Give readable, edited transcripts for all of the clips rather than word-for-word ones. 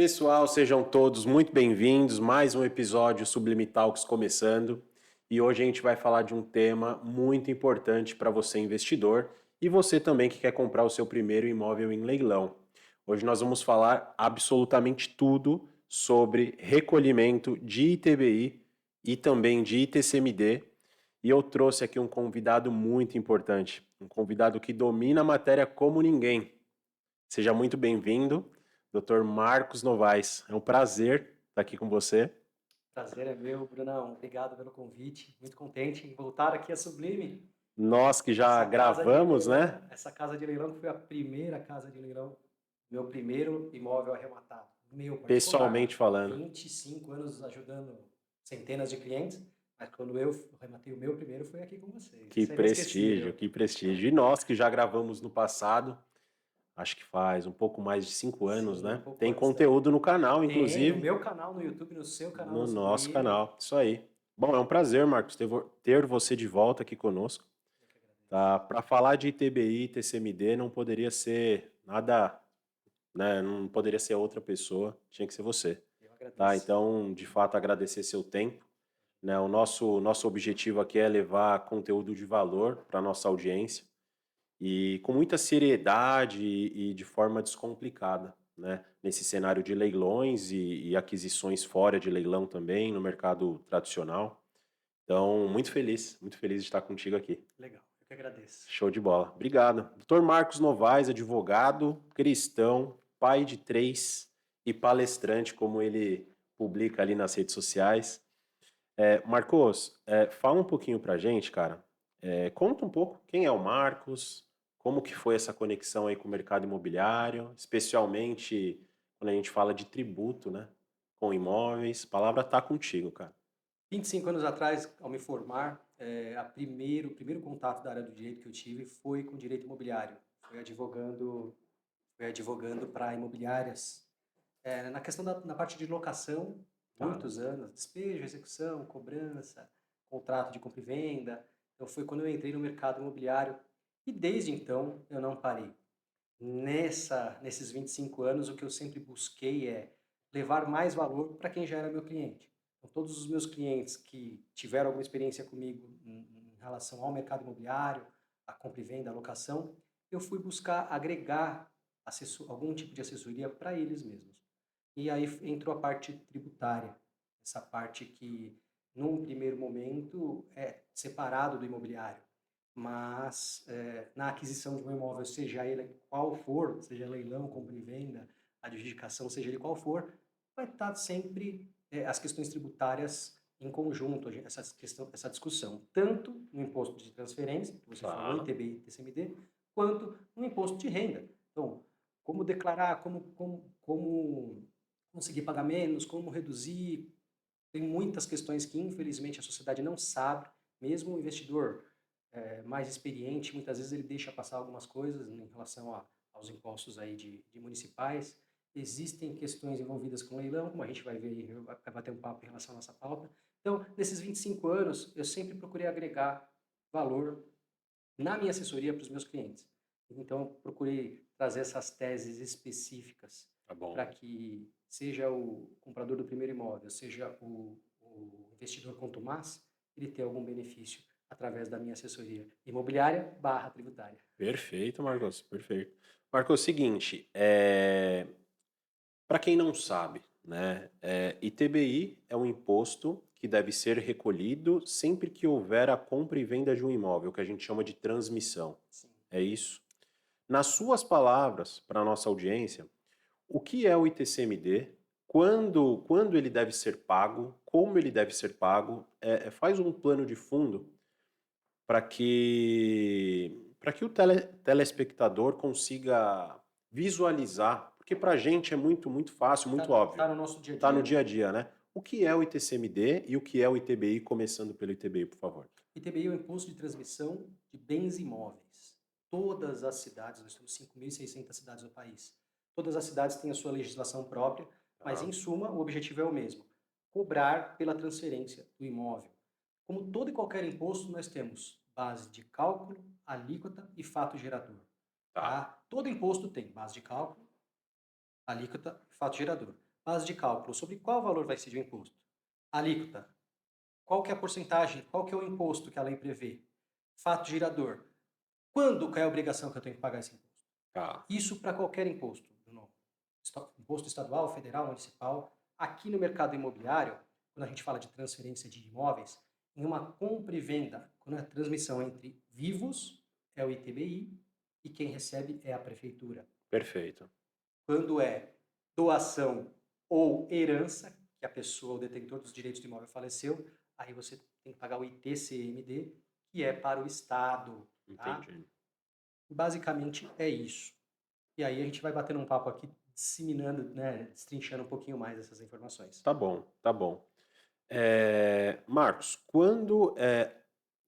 Pessoal, sejam todos muito bem-vindos. Mais um episódio Sublime Talks começando. E hoje a gente vai falar de um tema muito importante para você, investidor, e você também que quer comprar o seu primeiro imóvel em leilão. Hoje nós vamos falar absolutamente tudo sobre recolhimento de ITBI e também de ITCMD. E eu trouxe aqui um convidado muito importante, um convidado que domina a matéria como ninguém. Seja muito bem-vindo, Dr. Marcos Novaes. É um prazer estar aqui com você. Prazer é meu, Brunão. Obrigado pelo convite. Muito contente em voltar aqui a Sublime. Nós que já Essa casa de gravamos, né? leilão, essa casa de leilão que foi a primeira casa de leilão, meu primeiro imóvel arrematado, meu particular. Pessoalmente falando. 25 anos ajudando centenas de clientes, mas quando eu arrematei o meu primeiro foi aqui com vocês. Que Isso é prestígio, inesquecível. que prestígio. E nós que já gravamos no passado, acho que faz um pouco mais de 5 anos, Sim, um né? pouco Tem antes da. conteúdo no canal, Tem no inclusive, meu canal no YouTube, no seu canal no na nosso Sublime. canal. Isso aí. Bom, é um prazer, Marcos, ter você de volta aqui conosco. Eu que agradeço. Tá? Para falar de ITBI e TCMD não poderia ser nada, né? Não poderia ser outra pessoa, tinha que ser você. Eu Tá? agradeço. Então, de fato, agradecer seu tempo, né? O nosso objetivo aqui é levar conteúdo de valor para a nossa audiência e com muita seriedade e de forma descomplicada, né? Nesse cenário de leilões e aquisições fora de leilão também, no mercado tradicional. Então, muito feliz de estar contigo aqui. Legal, eu que agradeço. Show de bola. Obrigado. Dr. Marcos Novaes, advogado, cristão, pai de três e palestrante, como ele publica ali nas redes sociais. Marcos, fala um pouquinho pra gente, cara. Conta um pouco quem é o Marcos, como que foi essa conexão aí com o mercado imobiliário, especialmente quando a gente fala de tributo, né? Com imóveis. A palavra tá contigo, cara. 25 anos atrás, ao me formar, o primeiro contato da área do direito que eu tive foi com direito imobiliário. Foi advogando para imobiliárias. Na questão na parte de locação, Tá. muitos anos, despejo, execução, cobrança, contrato de compra e venda. Então foi quando eu entrei no mercado imobiliário e desde então eu não parei. Nesses 25 anos, o que eu sempre busquei é levar mais valor para quem já era meu cliente. Então, todos os meus clientes que tiveram alguma experiência comigo em relação ao mercado imobiliário, a compra e venda, a locação, eu fui buscar agregar algum tipo de assessoria para eles mesmos. E aí entrou a parte tributária, essa parte que, num primeiro momento, é separado do imobiliário, mas na aquisição de um imóvel, seja ele qual for, seja leilão, compra e venda, adjudicação, seja ele qual for, vai estar sempre as questões tributárias em conjunto, essa discussão, tanto no imposto de transferência, que você falou, Tá. ITBI e TCMD, quanto no imposto de renda. Então, como declarar, como conseguir pagar menos, como reduzir, tem muitas questões que infelizmente a sociedade não sabe, mesmo o investidor mais experiente, muitas vezes ele deixa passar algumas coisas em relação aos impostos aí de municipais. Existem questões envolvidas com leilão, como a gente vai ver aí, vai bater um papo em relação à nossa pauta. Então, nesses 25 anos, eu sempre procurei agregar valor na minha assessoria para os meus clientes. Então, eu procurei trazer essas teses específicas Tá bom. para que seja o comprador do primeiro imóvel, seja o investidor contumaz, ele tenha algum benefício através da minha assessoria imobiliária barra tributária. Perfeito, Marcos, perfeito. Marcos, é o seguinte, para quem não sabe, né, ITBI é um imposto que deve ser recolhido sempre que houver a compra e venda de um imóvel, que a gente chama de transmissão. Sim. É isso? Nas suas palavras, para a nossa audiência, o que é o ITCMD? Quando ele deve ser pago? Como ele deve ser pago? Faz um plano de fundo para que o telespectador consiga visualizar, porque para a gente é muito fácil, muito óbvio. Tá no nosso dia a Está no dia, dia né? a dia, né? O que é o ITCMD e o que é o ITBI, começando pelo ITBI, por favor. ITBI é o Imposto de Transmissão de Bens Imóveis. Todas as cidades, nós temos 5.600 cidades no país. Todas as cidades têm a sua legislação própria, mas Tá? em suma o objetivo é o mesmo: cobrar pela transferência do imóvel. Como todo e qualquer imposto, nós temos base de cálculo, alíquota e fato gerador. Tá. Tá? Todo imposto tem base de cálculo, alíquota e fato gerador. base de cálculo, sobre qual valor vai ser o imposto? Alíquota. Qual que é a porcentagem? Qual que é o imposto que a lei prevê? Fato gerador. Quando que é a obrigação que eu tenho que pagar esse imposto? Tá. Isso para qualquer imposto, Bruno. Imposto estadual, federal, municipal. Aqui no mercado imobiliário, quando a gente fala de transferência de imóveis, em uma compra e venda, quando é a transmissão entre vivos, é o ITBI, e quem recebe é a prefeitura. Perfeito. Quando é doação ou herança, que a pessoa, o detentor dos direitos do imóvel faleceu, aí você tem que pagar o ITCMD, que é para o Estado. Tá? Entendi. Basicamente é isso. E aí a gente vai batendo um papo aqui, disseminando, né, destrinchando um pouquinho mais essas informações. Tá bom, tá bom. Marcos, quando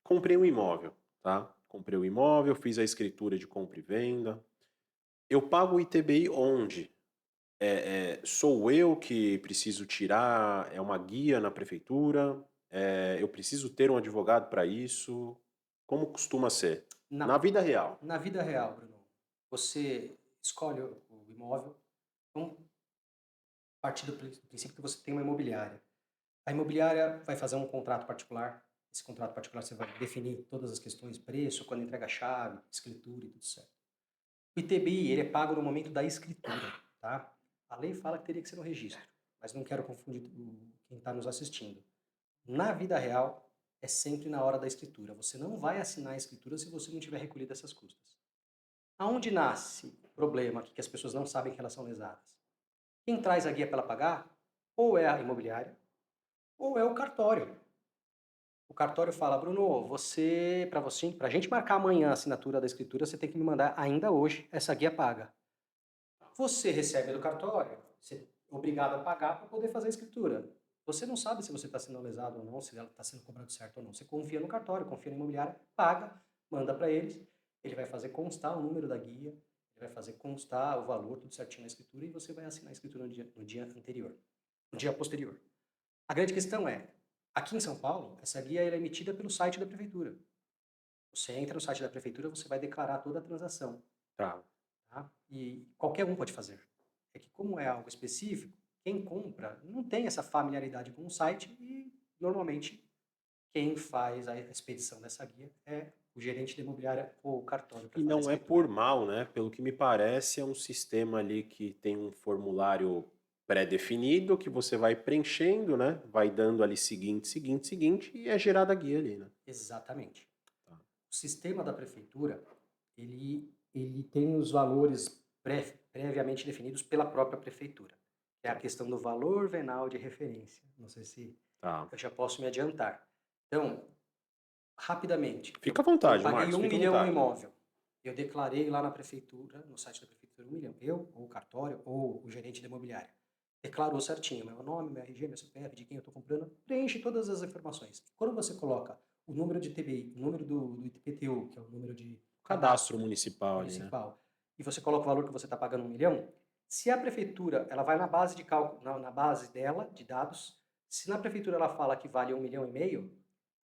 comprei um imóvel, tá? Comprei o imóvel, fiz a escritura de compra e venda. Eu pago o ITBI onde? Sou eu que preciso tirar? É uma guia na prefeitura? Eu preciso ter um advogado para isso? Como costuma ser? Na Na, vida real. na vida real, Bruno, você escolhe o imóvel, vamos partir do princípio que você tem uma imobiliária. A imobiliária vai fazer um contrato particular. Esse contrato particular você vai definir todas as questões, preço, quando entrega a chave, escritura e tudo certo. O ITBI, ele é pago no momento da escritura, tá? A lei fala que teria que ser no registro, mas não quero confundir quem está nos assistindo. Na vida real, é sempre na hora da escritura. Você não vai assinar a escritura se você não tiver recolhido essas custas. Aonde nasce o problema aqui que as pessoas não sabem que elas são lesadas? Quem traz a guia para ela pagar, ou é a imobiliária, ou é o cartório. O cartório fala, Bruno, para a gente marcar amanhã a assinatura da escritura, você tem que me mandar ainda hoje essa guia paga. Você recebe do cartório, você é obrigado a pagar para poder fazer a escritura. Você não sabe se você está sendo lesado ou não, se ela está sendo cobrado certo ou não. Você confia no cartório, confia na imobiliária, paga, manda para eles, ele vai fazer constar o número da guia, ele vai fazer constar o valor, tudo certinho na escritura, e você vai assinar a escritura no dia anterior, no dia posterior. A grande questão é, aqui em São Paulo, essa guia é emitida pelo site da prefeitura. Você entra no site da prefeitura, você vai declarar toda a transação. Tá. Tá? E qualquer um pode fazer. É que como é algo específico, quem compra não tem essa familiaridade com o site e normalmente quem faz a expedição dessa guia é o gerente de imobiliária ou o cartório para E fazer a não é escritura. por mal, né? Pelo que me parece, é um sistema ali que tem um formulário pré-definido que você vai preenchendo, né? Vai dando ali seguinte, seguinte, seguinte e é gerada a guia ali, né? Exatamente. Tá. O sistema da prefeitura, ele tem os valores previamente definidos pela própria prefeitura. É a Tá. questão do valor venal de referência. Não sei se Tá. eu já posso me adiantar. Então, rapidamente, Fica à eu vontade, paguei Marcos, 1 fica à milhão no vontade. imóvel. Eu declarei lá na prefeitura, no site da prefeitura, 1 milhão. Eu, ou o cartório, ou o gerente da imobiliária. Declarou certinho, meu nome, meu RG, meu CPF, de quem eu estou comprando, preenche todas as informações. Quando você coloca o número de TBI, o número do IPTU, que é o número de Cadastro cadastro municipal ali, né? municipal, e você coloca o valor que você está pagando 1 milhão, se a prefeitura, ela vai na base de cálculo, na base dela, de dados, se na prefeitura ela fala que vale 1,5 milhão,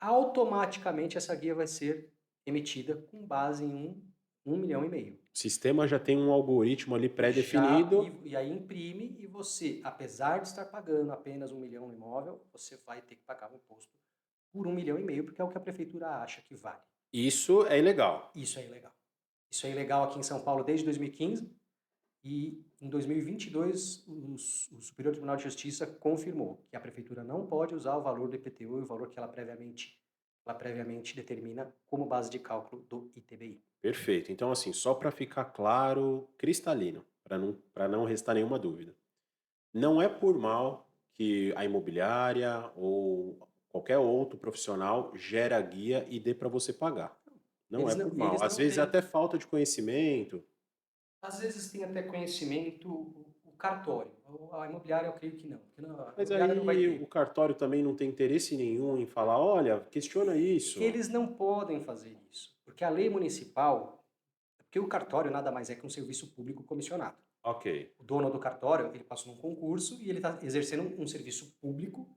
automaticamente essa guia vai ser emitida com base em 1,5 milhão. O sistema já tem um algoritmo ali Já, pré-definido. e aí imprime e você, apesar de estar pagando apenas 1 milhão no imóvel, você vai ter que pagar o imposto por 1,5 milhão, porque é o que a prefeitura acha que vale. Isso é ilegal. Isso é ilegal. Isso é ilegal aqui em São Paulo desde 2015 e em 2022 o Superior Tribunal de Justiça confirmou que a prefeitura não pode usar o valor do IPTU e o valor que ela previamente determina como base de cálculo do ITBI. Perfeito. Então, assim, só para ficar claro, cristalino, para não restar nenhuma dúvida. Não é por mal que a imobiliária ou qualquer outro profissional gera guia e dê para você pagar. Não é por mal. Eles Às não vezes é têm. até falta de conhecimento. Às vezes tem até conhecimento o cartório. A imobiliária eu creio que não, porque a Mas imobiliária não vai aí o ter. cartório também não tem interesse nenhum em falar, olha, questiona isso. Eles não podem fazer isso, porque a lei municipal, porque o cartório nada mais é que um serviço público comissionado. Ok. O dono do cartório, ele passou num concurso e ele está exercendo um serviço público,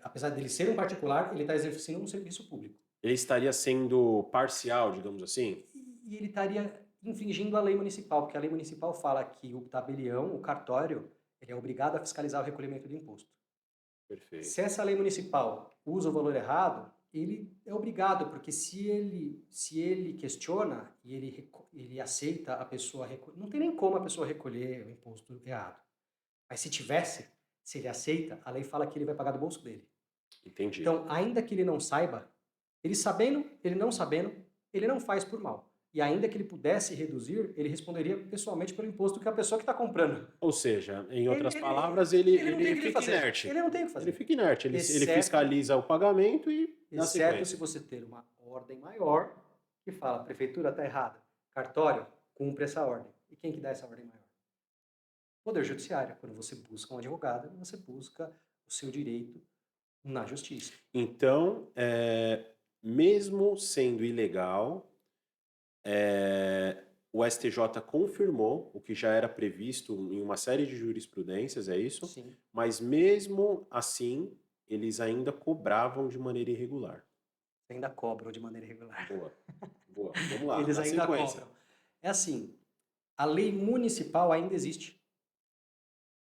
apesar dele ser um particular, ele está exercendo um serviço público. Ele estaria sendo parcial, digamos assim? E ele estaria infringindo a lei municipal, porque a lei municipal fala que o tabelião, o cartório, ele é obrigado a fiscalizar o recolhimento do imposto. Se Perfeito. essa lei municipal usa o valor errado, ele é obrigado, porque se ele questiona e ele aceita a pessoa recolher, não tem nem como a pessoa recolher o imposto errado. Mas se tivesse, se ele aceita, a lei fala que ele vai pagar do bolso dele. Entendi. Então, ainda que ele não saiba, ele sabendo, ele não sabendo, ele não faz por mal. E ainda que ele pudesse reduzir, ele responderia pessoalmente pelo imposto que a pessoa que está comprando. Ou seja, em Ele, outras ele, palavras, ele não tem ele o que ele fica fazer. inerte. Ele não tem o que Ele fazer. fica inerte, ele Exceto, fiscaliza o pagamento e dá exceto se sequência. você ter uma ordem maior que fala, prefeitura está errada, cartório, cumpre essa ordem. E quem que dá essa ordem maior? Poder Judiciário. Quando você busca um advogado, você busca o seu direito na justiça. Então, mesmo sendo ilegal, o STJ confirmou o que já era previsto em uma série de jurisprudências, é isso? Sim. Mas mesmo assim, eles ainda cobravam de maneira irregular. Ainda cobram de maneira irregular. Boa, boa. Vamos lá, Eles na ainda sequência. cobram. É assim, a lei municipal ainda existe.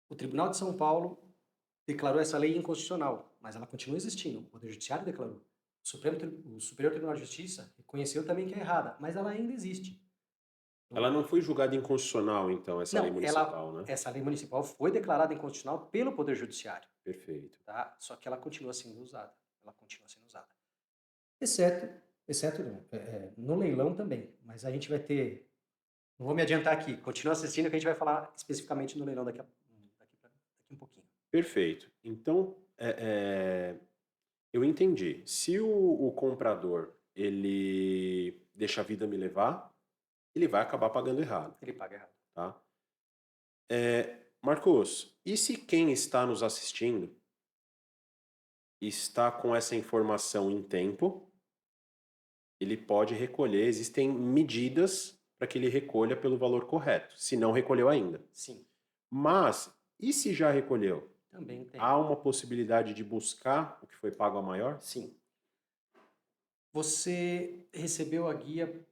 O Tribunal de São Paulo declarou essa lei inconstitucional, mas ela continua existindo. O Poder Judiciário declarou. O Superior Tribunal de Justiça reconheceu também que é errada, mas ela ainda existe. Ela não foi julgada inconstitucional, então, essa lei Não, municipal, né? essa lei municipal foi declarada inconstitucional pelo Poder Judiciário, Perfeito. tá? Só que ela continua sendo usada. Ela continua sendo usada. Exceto não, no leilão também. Mas a gente vai ter. Não vou me adiantar aqui. Continua assistindo que a gente vai falar especificamente no leilão daqui um pouquinho. Perfeito. Então, eu entendi. Se o comprador ele deixa a vida me levar, ele vai acabar pagando errado, Ele paga errado. tá? Marcos, e se quem está nos assistindo está com essa informação em tempo, ele pode recolher, existem medidas para que ele recolha pelo valor correto, se não recolheu ainda. Sim, Mas, e se já recolheu? também tem. Há uma possibilidade de buscar o que foi pago a maior? Sim. Você recebeu a guia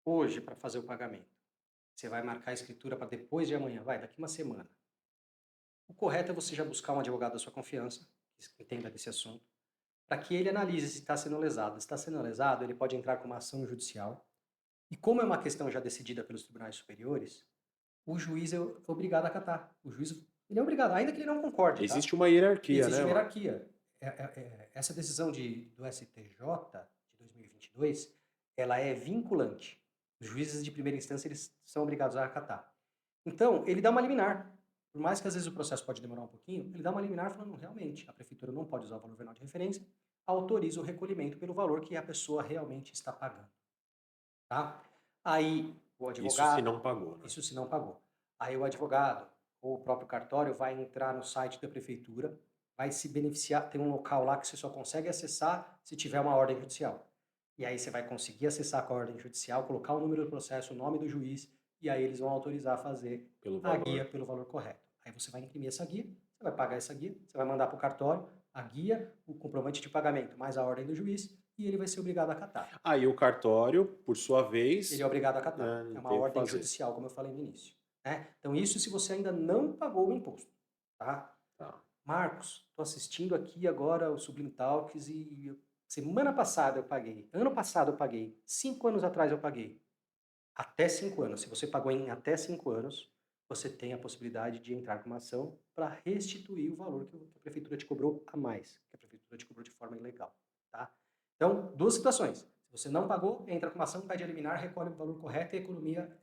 hoje para fazer o pagamento. Você vai marcar a escritura para depois de amanhã, daqui uma semana. O correto é você já buscar um advogado da sua confiança, que entenda desse assunto, para que ele analise se está sendo lesado. Se está sendo lesado, ele pode entrar com uma ação judicial. E como é uma questão já decidida pelos tribunais superiores, o juiz é obrigado a acatar. O juiz ele é obrigado, ainda que ele não concorde, tá? Existe uma hierarquia, Existe né, uma Marcos? hierarquia. Essa decisão do STJ de 2022, ela é vinculante. Os juízes de primeira instância eles são obrigados a acatar. Então, ele dá uma liminar. Por mais que às vezes o processo pode demorar um pouquinho, ele dá uma liminar falando, realmente, a prefeitura não pode usar o valor venal de referência, autoriza o recolhimento pelo valor que a pessoa realmente está pagando, tá? Aí, o Isso se advogado, não pagou, né? isso se não pagou. Aí o advogado ou o próprio cartório vai entrar no site da prefeitura, vai se beneficiar, tem um local lá que você só consegue acessar se tiver uma ordem judicial. E aí você vai conseguir acessar com a ordem judicial, colocar o número do processo, o nome do juiz, e aí eles vão autorizar a fazer Pelo a valor. guia pelo valor correto. Aí você vai imprimir essa guia, você vai pagar essa guia, você vai mandar para o cartório a guia, o comprovante de pagamento, mais a ordem do juiz, e ele vai ser obrigado a acatar. Aí o cartório, por sua vez, Ele é obrigado a acatar. né, É não uma tem o que ordem fazer. judicial, como eu falei no início, né? Então, isso se você ainda não pagou o imposto, tá? Tá. Marcos, estou assistindo aqui agora o Sublime Talks e semana passada eu paguei, ano passado eu paguei, 5 anos atrás eu paguei. Até 5 anos. Se você pagou em até 5 anos, você tem a possibilidade de entrar com uma ação para restituir o valor que a prefeitura te cobrou a mais, que a prefeitura te cobrou de forma ilegal, tá? Então, duas situações. Se você não pagou, entra com uma ação, pede a liminar, recolhe o valor correto e a economia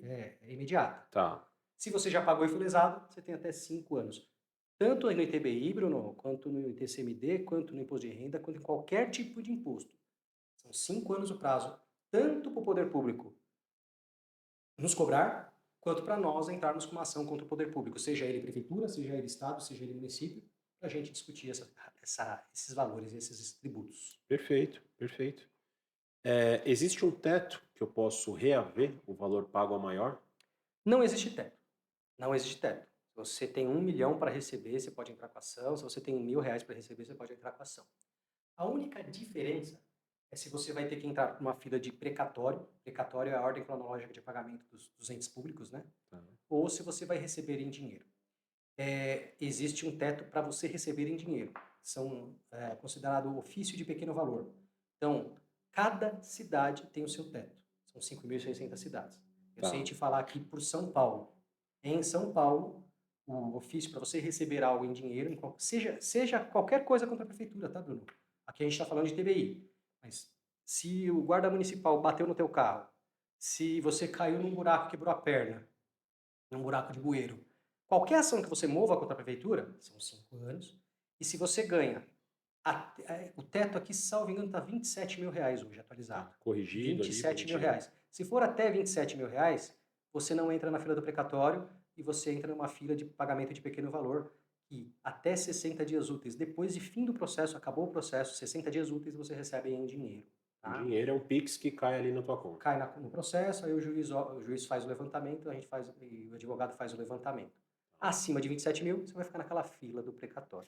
é imediata. Tá. Se você já pagou e foi lesado, você tem até 5 anos. Tanto no ITBI, Bruno, quanto no ITCMD, quanto no imposto de renda, quanto em qualquer tipo de imposto. São 5 anos o prazo, tanto para o poder público nos cobrar, quanto para nós entrarmos com uma ação contra o poder público, seja ele prefeitura, seja ele estado, seja ele município, para a gente discutir esses valores, esses tributos. Perfeito, perfeito. Existe um teto que eu posso reaver o valor pago a maior? Não existe teto. Não existe teto. Se você tem 1 milhão para receber, você pode entrar com a ação. Se você tem R$ 1.000 para receber, você pode entrar com a ação. A única diferença é se você vai ter que entrar com uma fila de precatório. Precatório é a ordem cronológica de pagamento dos entes públicos, né? Tá. Ou se você vai receber em dinheiro. existe um teto para você receber em dinheiro. São considerado ofício de pequeno valor. Então, cada cidade tem o seu teto. São 5.600 cidades. Eu sei Tá. te falar aqui por São Paulo. Em São Paulo, o ofício para você receber algo em dinheiro, seja qualquer coisa contra a prefeitura, tá, Bruno? Aqui a gente está falando de TBI. Mas se o guarda municipal bateu no teu carro, se você caiu num buraco, quebrou a perna, num buraco de bueiro, qualquer ação que você mova contra a prefeitura, são 5 anos, e se você ganha, o teto aqui, salvo engano, está R$ 27.000 hoje, atualizado. Tá. Corrigido ali, 27 mil bonitinho. reais. Se for até R$ 27.000, você não entra na fila do precatório e você entra numa fila de pagamento de pequeno valor, e até 60 dias úteis, depois de fim do processo, acabou o processo, 60 dias úteis você recebe em dinheiro. O Tá? dinheiro é um Pix que cai ali na tua conta. Cai no processo, aí o juiz faz o levantamento, e o advogado faz o levantamento. Acima de 27 mil, você vai ficar naquela fila do precatório.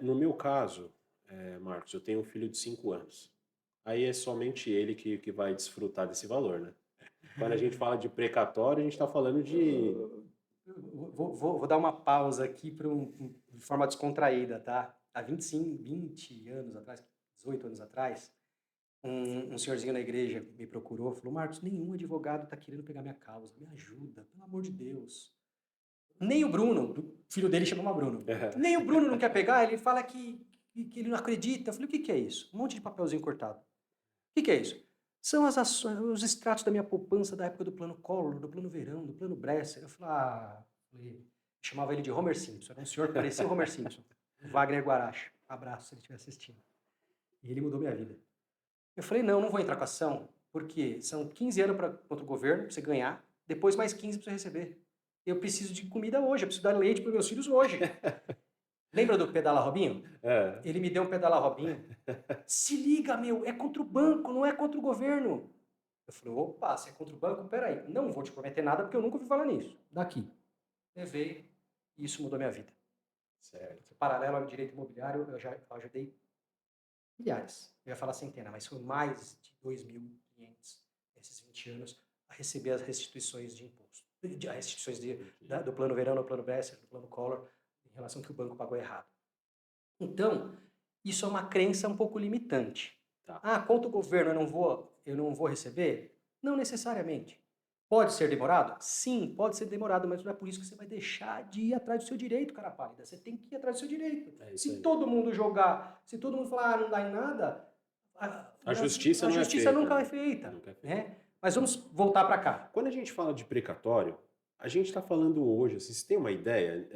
No meu caso, Marcos, eu tenho um filho de 5 anos. Aí é somente ele que vai desfrutar desse valor, né? Quando a gente fala de precatório, a gente está falando de. Vou dar uma pausa aqui de forma descontraída, tá? Há 20 anos atrás, 18 anos atrás, um senhorzinho na igreja me procurou, falou: Marcos, nenhum advogado está querendo pegar minha causa, me ajuda, pelo amor de Deus. Nem o Bruno, o filho dele chama Bruno, nem o Bruno não quer pegar, ele fala que ele não acredita. Eu falei: o que é isso? Um monte de papelzinho cortado. O que é isso? São as ações, os extratos da minha poupança da época do plano Collor, do plano Verão, do plano Bresser. Eu chamava ele de Homer Simpson, era um senhor que parecia o Homer Simpson, o Wagner Guaracha. Abraço se ele estiver assistindo. E ele mudou minha vida. Eu falei: não vou entrar com ação, porque são 15 anos contra o governo para você ganhar, depois mais 15 para você receber. Eu preciso de comida hoje, eu preciso dar leite para meus filhos hoje. Lembra do Pedala Robinho? É. Ele me deu um Pedala Robinho. Se liga, meu, é contra o banco, não é contra o governo. Eu falei: opa, se é contra o banco, peraí. Não vou te prometer nada porque eu nunca ouvi falar nisso. Daqui. Levei e isso mudou minha vida. Certo. Paralelo ao direito imobiliário, eu já ajudei milhares. Eu ia falar centena, mas foi mais de 2.500 nesses 20 anos a receber as restituições de imposto. As restituições do plano Verão, do plano Bresser, do plano Collor, em relação que o banco pagou errado. Então, isso é uma crença um pouco limitante. Tá. Contra o governo eu não vou receber? Não necessariamente. Pode ser demorado? Sim, pode ser demorado, mas não é por isso que você vai deixar de ir atrás do seu direito, cara pálida. Você tem que ir atrás do seu direito. Se todo mundo jogar, se todo mundo falar, não dá em nada, A justiça não é feita, nunca né? é feita. Nunca é feita. Né? Mas vamos voltar para cá. Quando a gente fala de precatório, a gente está falando hoje, assim, você tem uma ideia?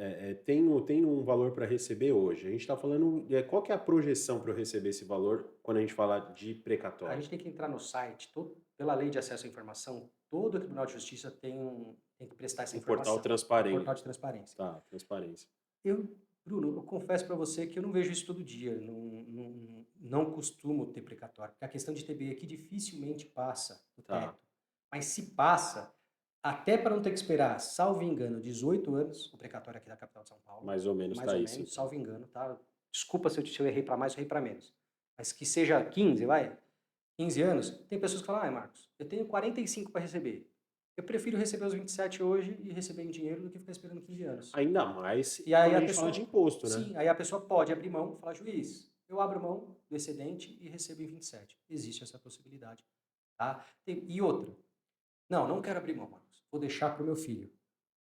Tem um valor para receber hoje. A gente está falando, qual que é a projeção para eu receber esse valor quando a gente fala de A precatório? gente tem que entrar no site, pela lei de acesso à informação, todo Tribunal de Justiça tem que prestar essa Um informação. portal transparente. Portal de transparência. Tá, transparência. Bruno, eu confesso para você que eu não vejo isso todo dia, não costumo ter precatório, porque a questão de TBI aqui dificilmente passa o Tá. teto. Mas se passa, até para não ter que esperar, salvo engano, 18 anos, o precatório aqui da capital de São Paulo. Mais ou menos Mais tá ou isso. menos, salvo engano, tá? Desculpa se eu errei para mais ou errei para menos. Mas que seja 15, vai? 15 anos, tem pessoas que falam: Marcos, eu tenho 45 para receber. Eu prefiro receber os 27 hoje e receber em dinheiro do que ficar esperando 15 anos. Ainda mais E aí quando a a gente pessoa, fala de imposto, né? sim, aí a pessoa pode abrir mão e falar: juiz, eu abro mão do excedente e recebo em 27. Existe essa possibilidade. Tá? E outra, não quero abrir mão, Marcos. Vou deixar para o meu filho.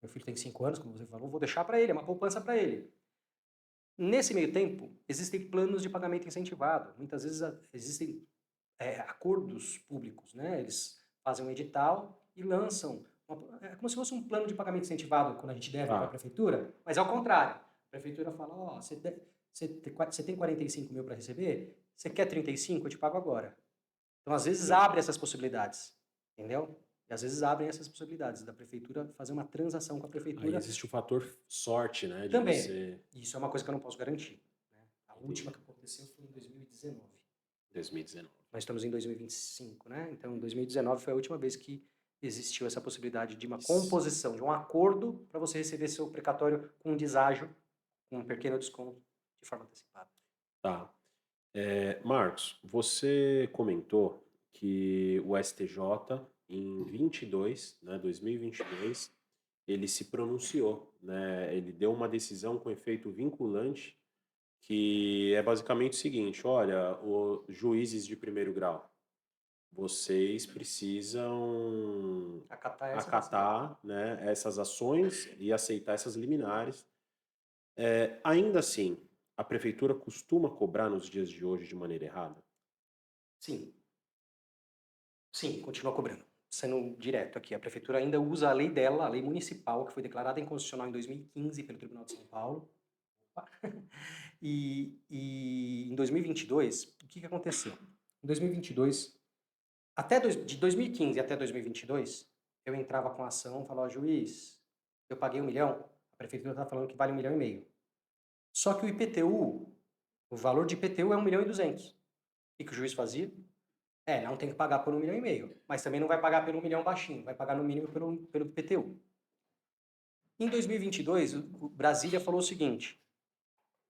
Meu filho tem 5 anos, como você falou, vou deixar para ele, é uma poupança para ele. Nesse meio tempo, existem planos de pagamento incentivado. Muitas vezes existem acordos públicos, né? Eles fazem um edital e lançam. É como se fosse um plano de pagamento incentivado quando a gente deve para a prefeitura, mas ao contrário. A prefeitura fala: você tem 45 mil para receber? Você quer 35? Eu te pago agora. Então, às vezes, abre essas possibilidades. Entendeu? E às vezes abrem essas possibilidades da prefeitura fazer uma transação com a prefeitura. Aí existe o fator sorte, né? Também. Isso é uma coisa que eu não posso garantir. Né? A última que aconteceu foi em 2019. 2019. Nós estamos em 2025, né? Então, 2019 foi a última vez que existiu essa possibilidade de uma composição, de um acordo para você receber seu precatório com um deságio, com um pequeno desconto de forma antecipada. Tá. Marcos, você comentou que o STJ, em 2022, né, 2022, ele se pronunciou, né? Ele deu uma decisão com efeito vinculante, que é basicamente o seguinte: olha, os juízes de primeiro grau, vocês precisam Acatar essa decisão. acatar, né, essas ações e aceitar essas liminares. Ainda assim, a prefeitura costuma cobrar nos dias de hoje de maneira errada? Sim, sim, continua cobrando. Sendo direto aqui, a prefeitura ainda usa a lei dela, a lei municipal, que foi declarada inconstitucional em 2015 pelo Tribunal de São Paulo. Opa. E em 2022, o que aconteceu? Em 2022, de 2015 até 2022, eu entrava com a ação e falava, juiz, eu paguei 1 milhão, a prefeitura está falando que vale 1,5 milhão. Só que o IPTU, o valor de IPTU é 1,2 milhão. O que o juiz fazia? Não tem que pagar por 1,5 milhão, mas também não vai pagar pelo 1 milhão baixinho, vai pagar no mínimo pelo IPTU. Em 2022, o Brasília falou o seguinte: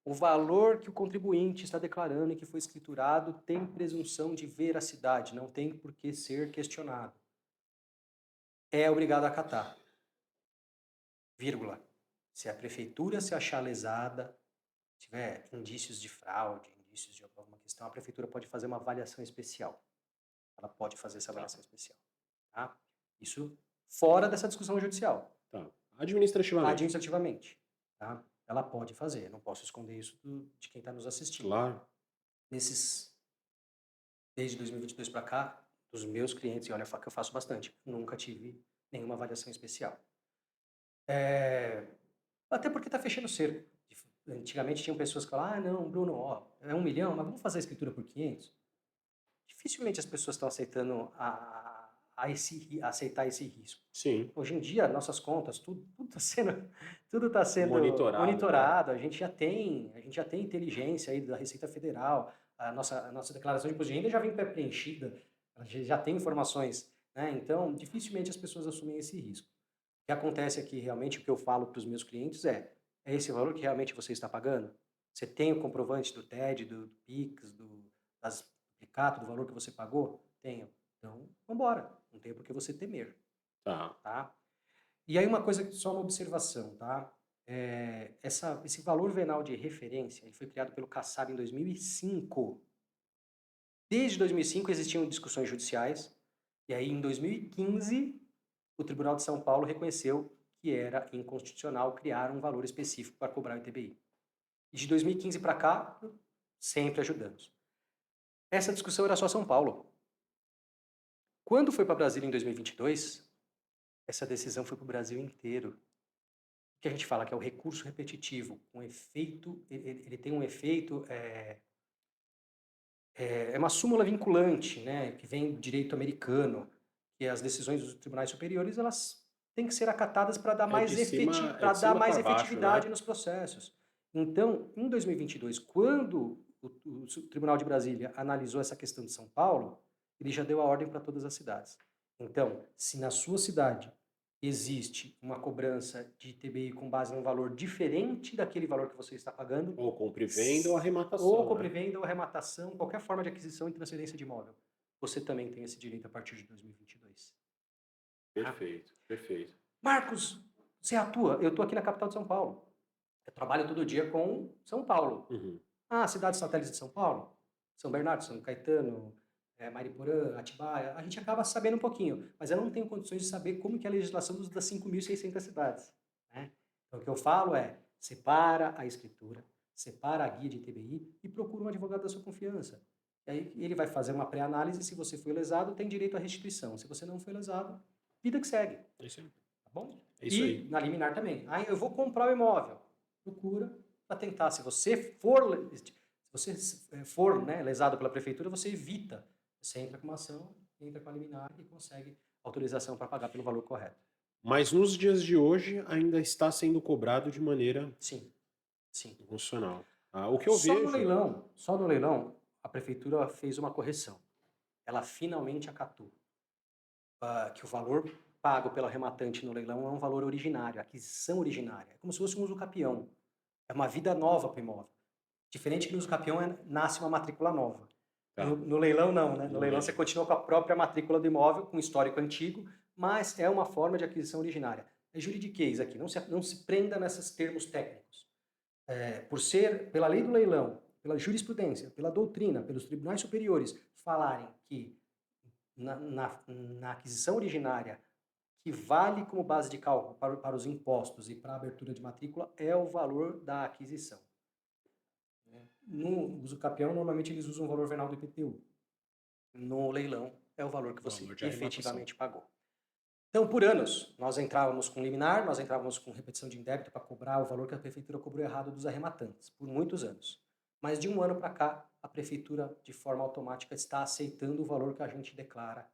o valor que o contribuinte está declarando e que foi escriturado tem presunção de veracidade, não tem por que ser questionado. É obrigado a acatar. Vírgula. Se a prefeitura se achar lesada, tiver indícios de fraude, indícios de alguma questão, a prefeitura pode fazer uma avaliação especial. Ela pode fazer essa avaliação especial. Tá? Isso fora dessa discussão judicial. Tá. Administrativamente. Administrativamente. Tá? Ela pode fazer. Não posso esconder isso de quem está nos assistindo. Claro. Desde 2022 para cá, dos meus clientes, e olha que eu faço bastante, nunca tive nenhuma avaliação especial. Até porque está fechando o cerco. Antigamente tinham pessoas que falavam, não, Bruno, ó, é 1 milhão, mas vamos fazer a escritura por 500? Dificilmente as pessoas estão aceitando aceitar esse risco. Sim. Hoje em dia, nossas contas, tudo está sendo Monitorado, né? A gente já tem inteligência aí da Receita Federal, a nossa declaração de imposto de renda já vem pré-preenchida, a gente já tem informações, né? Então, dificilmente as pessoas assumem esse risco. O que acontece aqui, realmente, o que eu falo para os meus clientes é esse valor que realmente você está pagando? Você tem o comprovante do TED, do PIX, das duplicato, do valor que você pagou? Tenho. Então, vamos embora. Não tem por que você temer. Tá? E aí uma coisa, só uma observação, tá? Esse valor venal de referência, ele foi criado pelo CASSAB em 2005. Desde 2005 existiam discussões judiciais, e aí em 2015 o Tribunal de São Paulo reconheceu que era inconstitucional criar um valor específico para cobrar o ITBI. E de 2015 para cá, sempre ajudamos. Essa discussão era só São Paulo. Quando foi para Brasília em 2022, essa decisão foi para o Brasil inteiro. O que a gente fala que é o recurso repetitivo, um efeito, ele tem um efeito, é uma súmula vinculante, né, que vem do direito americano, que as decisões dos tribunais superiores, elas têm que ser acatadas para dar mais efetividade, né, nos processos. Então, em 2022, quando o Tribunal de Brasília analisou essa questão de São Paulo, ele já deu a ordem para todas as cidades. Então, se na sua cidade existe uma cobrança de ITBI com base num valor diferente daquele valor que você está pagando... Ou compra e venda ou arrematação. Ou compra e venda ou arrematação, qualquer forma de aquisição e transferência de imóvel. Você também tem esse direito a partir de 2022. Perfeito, perfeito. Marcos, você atua? Eu estou aqui na capital de São Paulo. Eu trabalho todo dia com São Paulo. Uhum. Cidades satélites de São Paulo? São Bernardo, São Caetano, Mariporã, Atibaia. A gente acaba sabendo um pouquinho, mas eu não tenho condições de saber como que é a legislação das 5.600 cidades. Né? Então, o que eu falo é, separa a escritura, separa a guia de ITBI e procura um advogado da sua confiança. E aí ele vai fazer uma pré-análise, se você foi lesado, tem direito à restituição. Se você não foi lesado, vida que segue. É isso aí. Tá bom? É isso aí. Na liminar também. Eu vou comprar o imóvel. Procura para tentar. Se você for né, lesado pela prefeitura, você evita. Você entra com uma ação, entra com a liminar e consegue autorização para pagar pelo valor correto. Mas nos dias de hoje ainda está sendo cobrado de maneira Sim. funcional. O que eu vejo... Só no leilão, a prefeitura fez uma correção. Ela finalmente acatou que o valor pago pela rematante no leilão é um valor originário, aquisição originária. É como se fosse um usucapião. É uma vida nova para o imóvel. Diferente que no usucapião nasce uma matrícula nova. Tá. No leilão não, né? No leilão você continua com a própria matrícula do imóvel, com histórico antigo, mas é uma forma de aquisição originária. É juridiquês aqui, não se prenda nesses termos técnicos. Por ser, pela lei do leilão, pela jurisprudência, pela doutrina, pelos tribunais superiores, falarem que na aquisição originária, que vale como base de cálculo para os impostos e para a abertura de matrícula é o valor da aquisição. No uso capião, normalmente eles usam o valor venal do IPTU. No leilão, é o valor que você efetivamente pagou. Então, por anos, nós entrávamos com liminar, nós entrávamos com repetição de indébito para cobrar o valor que a prefeitura cobrou errado dos arrematantes, por muitos anos. Mas de um ano para cá, a prefeitura, de forma automática, está aceitando o valor que a gente declara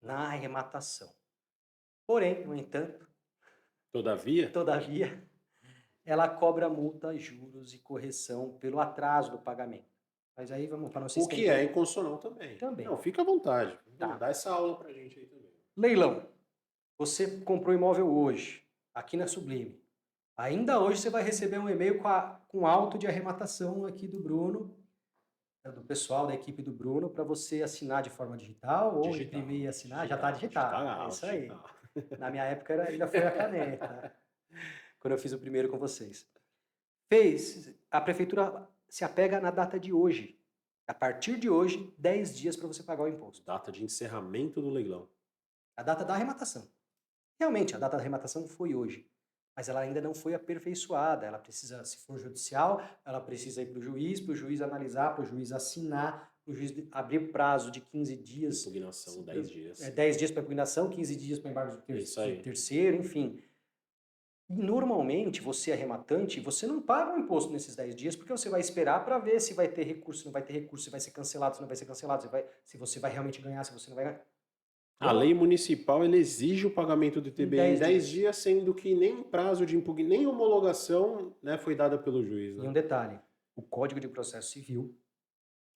na arrematação. Porém, no entanto, Todavia, ela cobra multa, juros e correção pelo atraso do pagamento. Mas aí vamos para não se o que é inconstitucional também. Também. Não, fica à vontade. Tá. Dá essa aula pra gente aí também. Leilão. Você comprou imóvel hoje, aqui na Sublime. Ainda hoje você vai receber um e-mail com auto de arrematação aqui do Bruno, do pessoal da equipe do Bruno, para você assinar de forma digital ou imprimir e assinar. Já está digital. É isso aí. Na minha época ainda foi a caneta, quando eu fiz o primeiro com vocês. A prefeitura se apega na data de hoje. A partir de hoje, 10 dias para você pagar o imposto. Data de encerramento do leilão. A data da arrematação. Realmente, a data da arrematação foi hoje. Mas ela ainda não foi aperfeiçoada. Ela precisa, se for judicial, ela precisa ir para o juiz analisar, para o juiz assinar, para o juiz abrir prazo de 15 dias. Impugnação, 10 dias. 10 dias para impugnação, 15 dias para embargo de terceiro, enfim. E normalmente, você arrematante, você não paga o imposto nesses 10 dias, porque você vai esperar para ver se vai ter recurso, se não vai ter recurso, se vai ser cancelado, se não vai ser cancelado, se você vai realmente ganhar, se você não vai ganhar. A lei municipal ele exige o pagamento do ITBI em 10 dias, sendo que nem prazo de impugnação, nem homologação, né, foi dada pelo juiz. Né? E um detalhe, o Código de Processo Civil,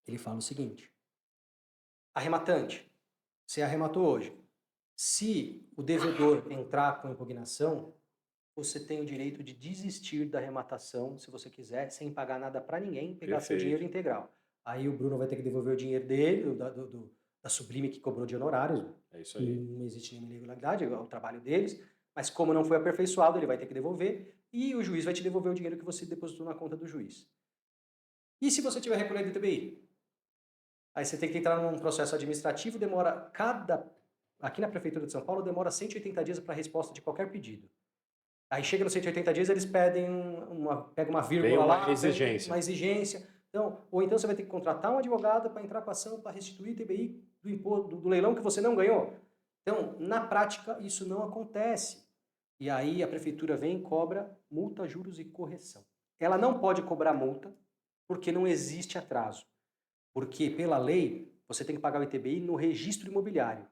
ele fala o seguinte: arrematante, você arrematou hoje. Se o devedor entrar com impugnação, você tem o direito de desistir da arrematação, se você quiser, sem pagar nada para ninguém, pegar seu dinheiro integral. Aí o Bruno vai ter que devolver o dinheiro dele, da Sublime que cobrou de honorários. É isso aí. Não existe nenhuma irregularidade, é o trabalho deles. Mas como não foi aperfeiçoado, ele vai ter que devolver e o juiz vai te devolver o dinheiro que você depositou na conta do juiz. E se você tiver recolhido do ITBI? Aí você tem que entrar num processo administrativo, aqui na Prefeitura de São Paulo, demora 180 dias para a resposta de qualquer pedido. Aí chega nos 180 dias, eles pedem pega uma vírgula lá, uma exigência. Então, ou então você vai ter que contratar um advogado para entrar com a ação para restituir o ITBI do leilão que você não ganhou. Então, na prática, isso não acontece. E aí a prefeitura vem e cobra multa, juros e correção. Ela não pode cobrar multa porque não existe atraso. Porque, pela lei, você tem que pagar o ITBI no registro imobiliário.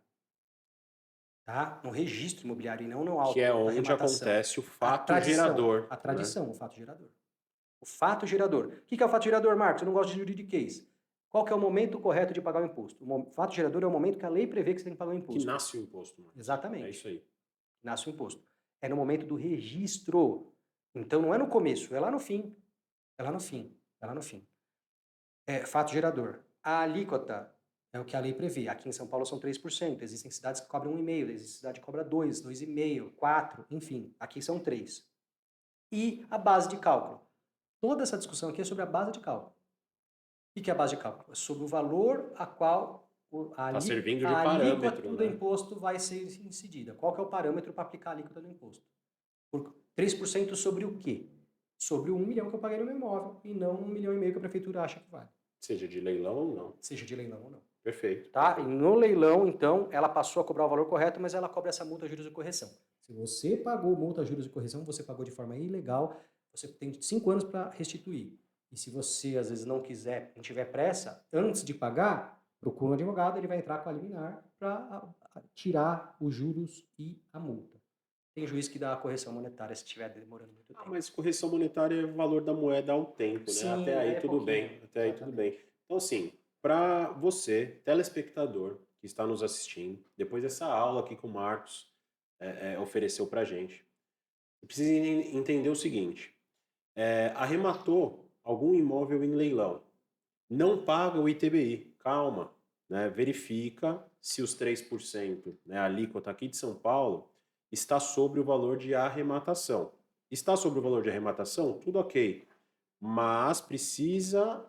Tá? No registro imobiliário e não no auto. Que é onde acontece o fato gerador. A tradição, né? O fato gerador. O fato gerador. O que é o fato gerador, Marcos? Eu não gosto de juridiquês. Qual que é o momento correto de pagar o imposto? O fato gerador é o momento que a lei prevê que você tem que pagar o imposto. Que nasce o imposto. Marcos. Exatamente. É isso aí. Nasce o imposto. É no momento do registro. Então não é no começo, é lá no fim. É lá no fim. É lá no fim. Fato gerador. A alíquota é o que a lei prevê. Aqui em São Paulo são 3%. Existem cidades que cobram 1,5%, existem cidades que cobram 2%, 2,5%, 4%, enfim. Aqui são 3%. E a base de cálculo. Toda essa discussão aqui é sobre a base de cálculo. O que é a base de cálculo? É sobre o valor a qual a alíquota do imposto vai ser incidida. Qual que é o parâmetro para aplicar a alíquota do imposto? 3% sobre o quê? Sobre o 1 milhão que eu paguei no meu imóvel e não 1,5 milhão que a prefeitura acha que vale. Seja de leilão ou não. Seja de leilão ou não. Perfeito. Tá? E no leilão, então, ela passou a cobrar o valor correto, mas ela cobra essa multa, juros e correção. Se você pagou multa, juros e correção, você pagou de forma ilegal, você tem 5 anos para restituir. E se você, às vezes, não tiver pressa, antes de pagar, procura um advogado, ele vai entrar com a liminar para tirar os juros e a multa. Tem juiz que dá a correção monetária se estiver demorando muito tempo. Mas correção monetária é o valor da moeda ao tempo, Sim, né? Até aí tudo bem. Até aí tudo bem. Então, assim, para você, telespectador que está nos assistindo, depois dessa aula aqui que o Marcos ofereceu para a gente, você precisa entender o seguinte: arrematou algum imóvel em leilão, não paga o ITBI, calma, né? Verifica se os 3%, né, a alíquota aqui de São Paulo, está sobre o valor de arrematação. Está sobre o valor de arrematação? Tudo ok. Mas precisa,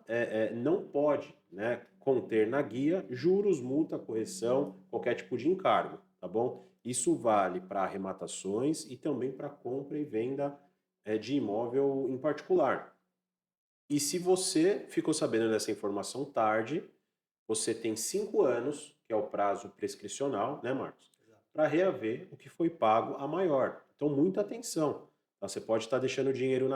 não pode, né, conter na guia juros, multa, correção, qualquer tipo de encargo, tá bom? Isso vale para arrematações e também para compra e venda de imóvel em particular. E se você ficou sabendo dessa informação tarde, você tem 5 anos, que é o prazo prescricional, né, Marcos? Exato. Para reaver o que foi pago a maior. Então, muita atenção. Tá? Você pode estar deixando dinheiro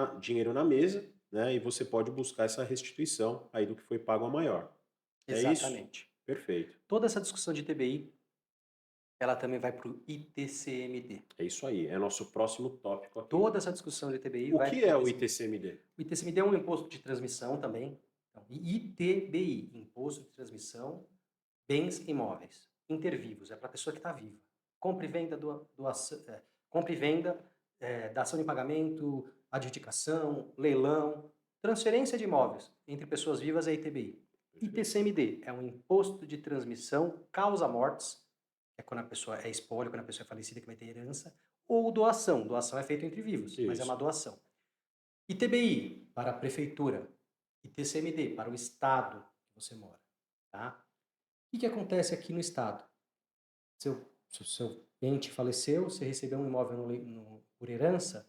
na mesa, né? E você pode buscar essa restituição aí do que foi pago a maior. É isso? Exatamente. Perfeito. Toda essa discussão de ITBI, ela também vai para o ITCMD. É isso aí. É nosso próximo tópico aqui. Toda essa discussão de ITBI O vai que para é o o ITCMD. ITCMD? O ITCMD é um imposto de transmissão também. Então, ITBI, Imposto de Transmissão, Bens Imóveis. Intervivos, é para a pessoa que está viva. Compra e venda, compra e venda, dação de pagamento, adjudicação, leilão, transferência de imóveis entre pessoas vivas é ITBI. ITCMD é um imposto de transmissão causa-mortes, que é quando a pessoa é espólio, quando a pessoa é falecida que vai ter herança, ou doação. Doação é feito entre vivos, mas é Isso. uma doação. ITBI para a prefeitura, ITCMD para o estado que você mora, tá? O que acontece aqui no estado? Seu ente faleceu, você recebeu um imóvel por herança,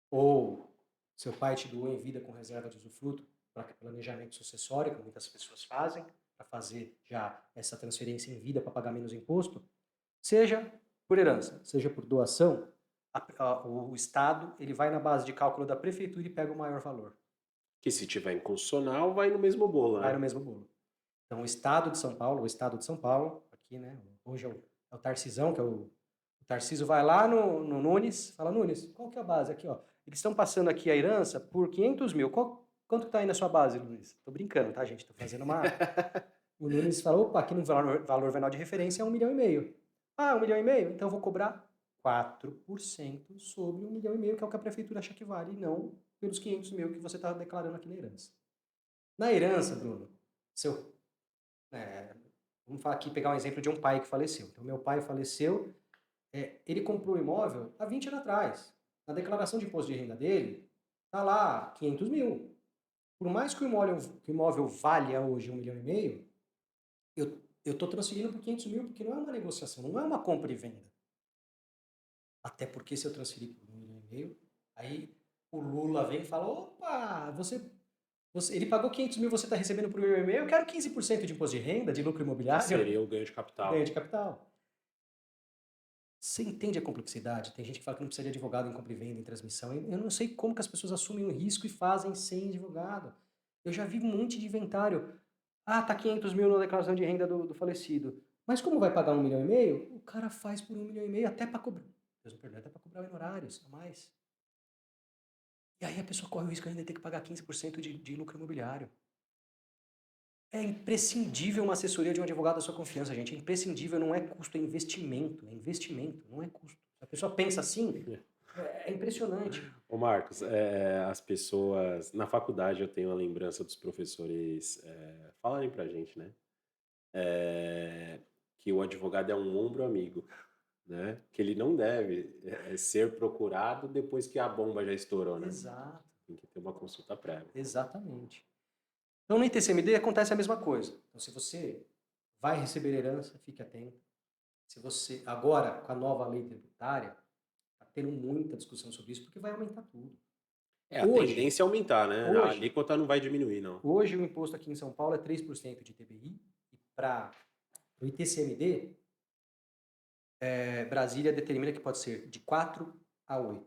ou seu pai te doou em vida com reserva de usufruto para planejamento sucessório, que muitas pessoas fazem, para fazer já essa transferência em vida para pagar menos imposto, seja por herança, seja por doação, o Estado ele vai na base de cálculo da prefeitura e pega o maior valor. Que se tiver inconstitucional, vai no mesmo bolo, Vai né? no mesmo bolo. Então, o Estado de São Paulo, aqui, né? Hoje é o Tarcisão, que é o Tarciso vai lá no Nunes, fala, Nunes, qual que é a base? Aqui, ó. Eles estão passando aqui a herança por 500 mil. Quanto que tá aí na sua base, Nunes? Tô brincando, tá, gente? Tô fazendo uma... O Nunes fala, opa, aqui no valor venal de referência é 1,5 milhão. Ah, 1,5 milhão? Então eu vou cobrar 4% sobre 1,5 milhão, que é o que a prefeitura acha que vale, e não pelos 500 mil que você está declarando aqui na herança. Na herança, Bruno, seu vamos falar aqui, pegar um exemplo de um pai que faleceu. Então, meu pai faleceu, ele comprou o imóvel há 20 anos atrás. Na declaração de imposto de renda dele, tá lá 500 mil. Por mais que o imóvel valha hoje 1,5 milhão, eu estou transferindo por 500 mil, porque não é uma negociação, não é uma compra e venda. Até porque se eu transferir por 1,5 milhão, aí o Lula vem e fala, opa, ele pagou 500 mil, você está recebendo por 1,5 milhão, eu quero 15% de imposto de renda, de lucro Que imobiliário. seria o ganho de capital. Ganho de capital. Você entende a complexidade? Tem gente que fala que não precisa de advogado em compra e venda, em transmissão. Eu não sei como que as pessoas assumem o risco e fazem sem advogado. Eu já vi um monte de inventário. Ah, tá 500 mil na declaração de renda do falecido. Mas como vai pagar 1,5 milhão? O cara faz por 1,5 milhão até para cobrar. Deus me perdoe, até para cobrar honorários a mais. E aí a pessoa corre o risco ainda de ter que pagar 15% de lucro imobiliário. É imprescindível uma assessoria de um advogado da sua confiança, gente. É imprescindível, não é custo, é investimento. É investimento, não é custo. Se a pessoa pensa assim, é impressionante. Ô Marcos, as pessoas. Na faculdade eu tenho a lembrança dos professores falarem pra gente, né? Que o advogado é um ombro amigo, né? Que ele não deve ser procurado depois que a bomba já estourou, né? Exato, Tem que ter uma consulta prévia. exatamente. Então, no ITCMD acontece a mesma coisa. Então, se você vai receber herança, fique atento. Se você, agora, com a nova lei tributária, está tendo muita discussão sobre isso, porque vai aumentar tudo. A tendência é aumentar, né? A Hoje, alíquota não vai diminuir, não. hoje o imposto aqui em São Paulo é 3% de ITBI, e para o ITCMD, Brasília determina que pode ser de 4 a 8.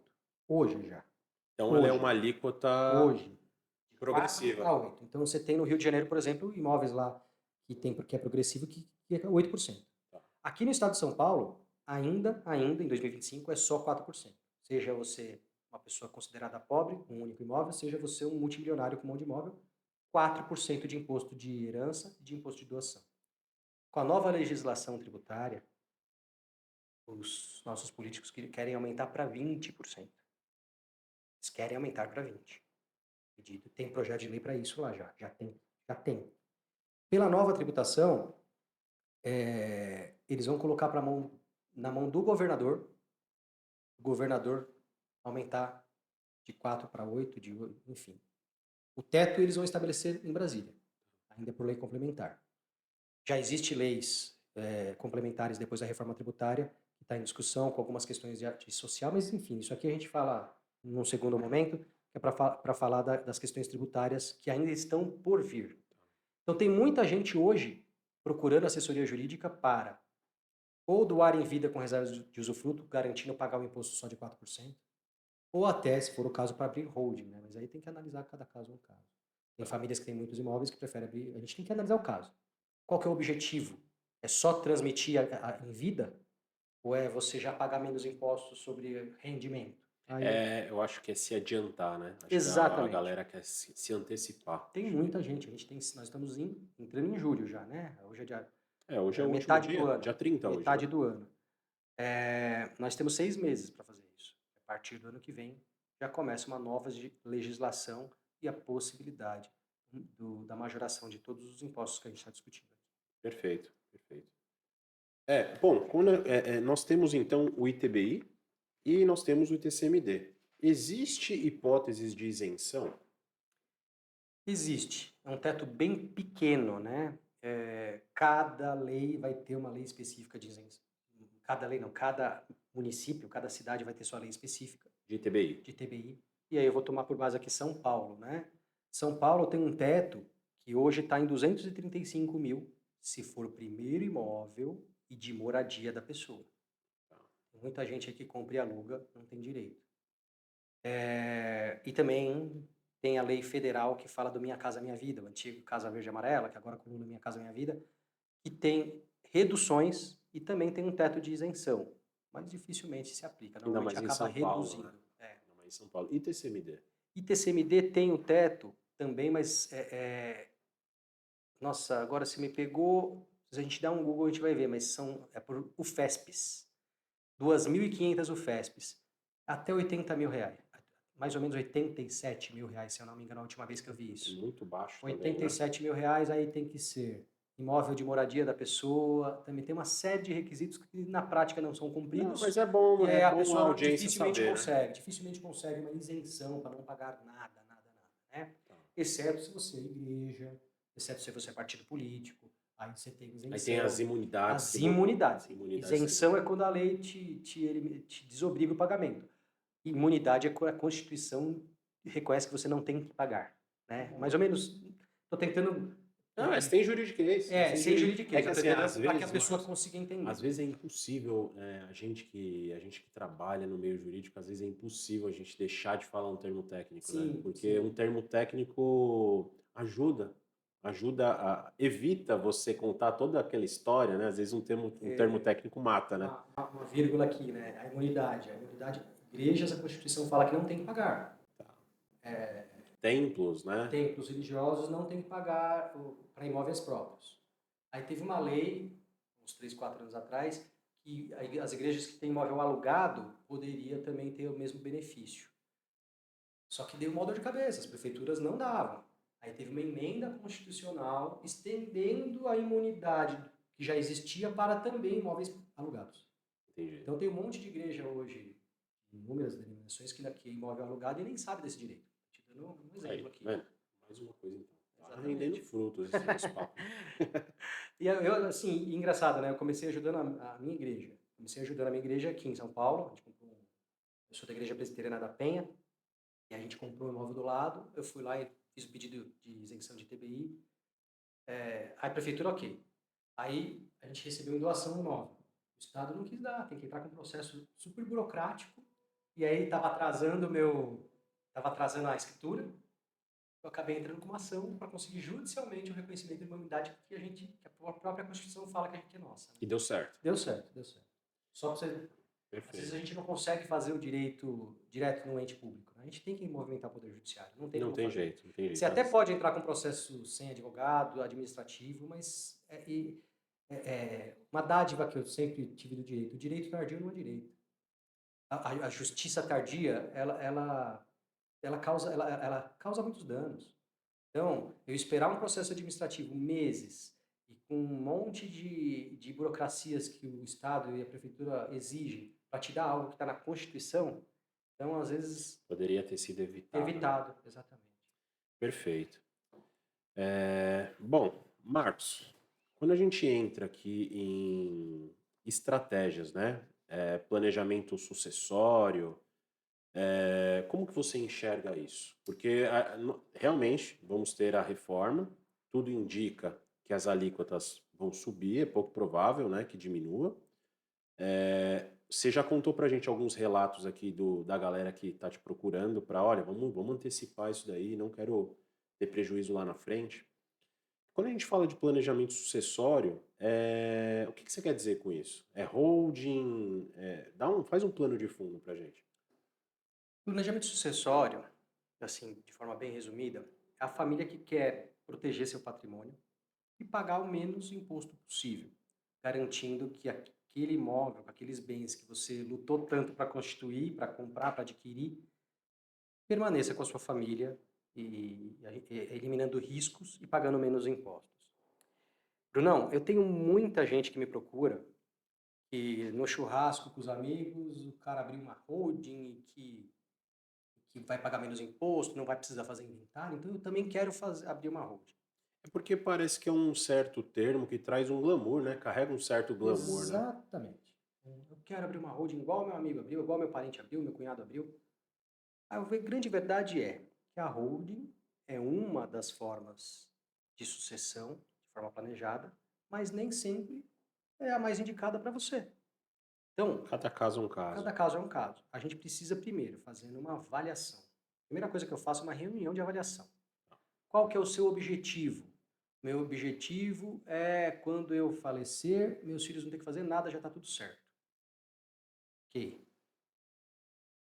Hoje já. Então ela é uma alíquota Hoje. De progressiva. 4 a 8. Então você tem no Rio de Janeiro, por exemplo, imóveis lá que é progressivo, que é 8%. Tá. Aqui no estado de São Paulo, ainda em 2025, é só 4%. Seja você uma pessoa considerada pobre, com um único imóvel, seja você um multimilionário com um monte de imóvel, 4% de imposto de herança e de imposto de doação. Com a nova legislação tributária, os nossos políticos querem aumentar para 20%. Eles querem aumentar para 20%. Tem projeto de lei para isso lá já. Já tem. Pela nova tributação, eles vão colocar na mão do governador o governador aumentar de 4 para 8, enfim. O teto eles vão estabelecer em Brasília, ainda por lei complementar. Já existem leis complementares depois da reforma tributária, que está em discussão com algumas questões de social, mas enfim, isso aqui a gente fala num segundo momento, que é para falar das questões tributárias que ainda estão por vir. Então tem muita gente hoje procurando assessoria jurídica para ou doar em vida com reservas de usufruto, garantindo pagar o imposto só de 4%, ou até, se for o caso, para abrir holding, né? Mas aí tem que analisar cada caso um caso. Tem famílias que têm muitos imóveis que preferem abrir, a gente tem que analisar o caso. Qual que é o objetivo? É só transmitir em vida? Ou é você já pagar menos impostos sobre rendimento? Eu acho que é se adiantar, né? Acho que a Exatamente. galera quer se antecipar. Tem muita gente, nós estamos entrando em julho já, né? Hoje Hoje é é o último metade do dia, ano. dia 30 hoje, Metade né? do ano. Nós temos 6 meses para fazer isso. A partir do ano que vem já começa uma nova legislação e a possibilidade da majoração de todos os impostos que a gente está discutindo. Perfeito, perfeito. Bom, nós temos então o ITBI e nós temos o ITCMD. Existe hipóteses de isenção? Existe. É um teto bem pequeno, né? Cada lei vai ter uma lei específica de isenção. Cada lei não, cada município, cada cidade vai ter sua lei específica De ITBI? de TBI. E aí eu vou tomar por base aqui São Paulo, né? São Paulo tem um teto que hoje está em 235 mil, se for o primeiro imóvel e de moradia da pessoa. Muita gente aí que compra e aluga não tem direito. E também tem a lei federal que fala do Minha Casa Minha Vida, o antigo Casa Verde e Amarela, que agora com o Minha Casa Minha Vida, que tem reduções e também tem um teto de isenção, mas dificilmente se aplica, Ainda normalmente mais em acaba São Paulo, reduzindo. né? Ainda mais em São Paulo. ITCMD? ITCMD tem o teto também, mas nossa, agora se me pegou, se a gente der um Google a gente vai ver, mas é por UFESPs, 2.500 UFESPs, até 80 mil reais, mais ou menos 87 mil reais, se eu não me engano, a última vez que eu vi isso. Muito baixo também, 87 mil reais, aí tem que ser imóvel de moradia da pessoa, também tem uma série de requisitos que na prática não são cumpridos. Não, mas é bom, E aí a a pessoa audiência saber, né? dificilmente consegue uma isenção para não pagar nada, né? Exceto se você é igreja, exceto se você é partido político, aí você tem isenção. Aí tem as imunidades. As imunidades. Imunidades Isenção é quando a lei te desobriga o pagamento. Imunidade é quando a Constituição reconhece que você não tem que pagar, né? Mais ou menos, estou tentando... Não, mas tem juridiquês. sem juridiquês, É que assim, às para que a vezes, pessoa Márcio, consiga entender. às vezes é impossível, a gente que trabalha no meio jurídico, às vezes é impossível a gente deixar de falar um termo técnico, né? Sim, Porque sim. um termo técnico evita você contar toda aquela história, né? Às vezes um termo técnico mata, né? Uma vírgula aqui, né? A imunidade, igrejas, a Constituição fala que não tem que pagar. Templos, né? Templos religiosos não tem que pagar para imóveis próprios. Aí teve uma lei, uns 3, 4 anos atrás, que as igrejas que têm imóvel alugado poderia também ter o mesmo benefício. Só que deu uma dor de cabeça, as prefeituras não davam. Aí teve uma emenda constitucional estendendo a imunidade que já existia para também imóveis alugados. Entendi. Então tem um monte de igreja hoje, inúmeras denominações, que é imóvel alugado e nem sabe desse direito. Te dando um exemplo aqui. Mais uma coisa então. Tá Exatamente. rendendo frutos esse nosso papo. E eu, assim, engraçado, né? Eu comecei ajudando a minha igreja. Comecei ajudando a minha igreja aqui em São Paulo. Eu sou da Igreja Presbiteriana da Penha. E a gente comprou um imóvel do lado. Eu fui lá e fiz o pedido de isenção de TBI. Aí a prefeitura, ok. Aí a gente recebeu em doação um imóvel. O Estado não quis dar, tem que entrar com um processo super burocrático. E aí estava atrasando a escritura. Eu acabei entrando com uma ação para conseguir judicialmente o reconhecimento de imunidade que a própria Constituição fala que é nossa. Né? E deu certo. Deu certo. Só para você... Perfeito. Às vezes a gente não consegue fazer o direito direto no ente público. Né? A gente tem que movimentar o poder judiciário. Não tem jeito. Você até pode entrar com processo sem advogado, administrativo, mas uma dádiva que eu sempre tive do direito. O direito tardio não é direito. A justiça tardia, ela causa muitos danos. Então, eu esperar um processo administrativo meses e com um monte de burocracias que o Estado e a Prefeitura exigem para te dar algo que está na Constituição, então às vezes Poderia ter sido evitado, né? evitado, exatamente. Perfeito. Bom, Marcos, quando a gente entra aqui em estratégias, né? Planejamento sucessório, como que você enxerga isso? Porque realmente vamos ter a reforma, tudo indica que as alíquotas vão subir, é pouco provável, né, que diminua. Você já contou pra gente alguns relatos aqui da galera que tá te procurando para, olha, vamos antecipar isso daí, não quero ter prejuízo lá na frente. Quando a gente fala de planejamento sucessório, o que você quer dizer com isso? É holding? Faz um plano de fundo pra gente. Planejamento sucessório, assim, de forma bem resumida, é a família que quer proteger seu patrimônio e pagar o menos imposto possível, garantindo que aquele imóvel, aqueles bens que você lutou tanto para constituir, para comprar, para adquirir, permaneça com a sua família e eliminando riscos e pagando menos impostos. Brunão, eu tenho muita gente que me procura que no churrasco com os amigos o cara abriu uma holding e que vai pagar menos imposto, não vai precisar fazer inventário, então eu também quero abrir uma holding. É porque parece que é um certo termo que traz um glamour, né? Carrega um certo glamour, né? Exatamente. Eu quero abrir uma holding igual meu amigo abriu, igual meu parente abriu, meu cunhado abriu. A grande verdade é que a holding é uma das formas de sucessão, de forma planejada, mas nem sempre é a mais indicada para você. Então, Cada caso é um caso. cada caso é um caso. A gente precisa primeiro fazer uma avaliação. A primeira coisa que eu faço é uma reunião de avaliação. Qual que é o seu objetivo? Meu objetivo é quando eu falecer, meus filhos não têm que fazer nada, já está tudo certo. Ok.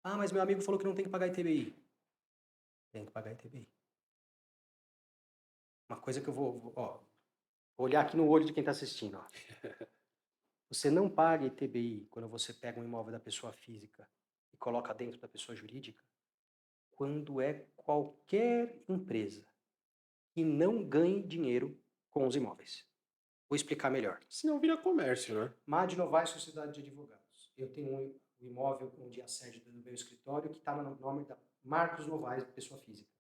Ah, mas meu amigo falou que não tem que pagar ITBI. Tem que pagar ITBI. Uma coisa que eu vou olhar aqui no olho de quem está assistindo. Ó. Você não paga ITBI quando você pega um imóvel da pessoa física e coloca dentro da pessoa jurídica, quando é qualquer empresa que não ganhe dinheiro com os imóveis. Vou explicar melhor. Senão vira comércio, né? MAD Novaes Sociedade de Advogados. Eu tenho um imóvel onde é a sede do meu escritório que está no nome da Marcos Novaes, pessoa física.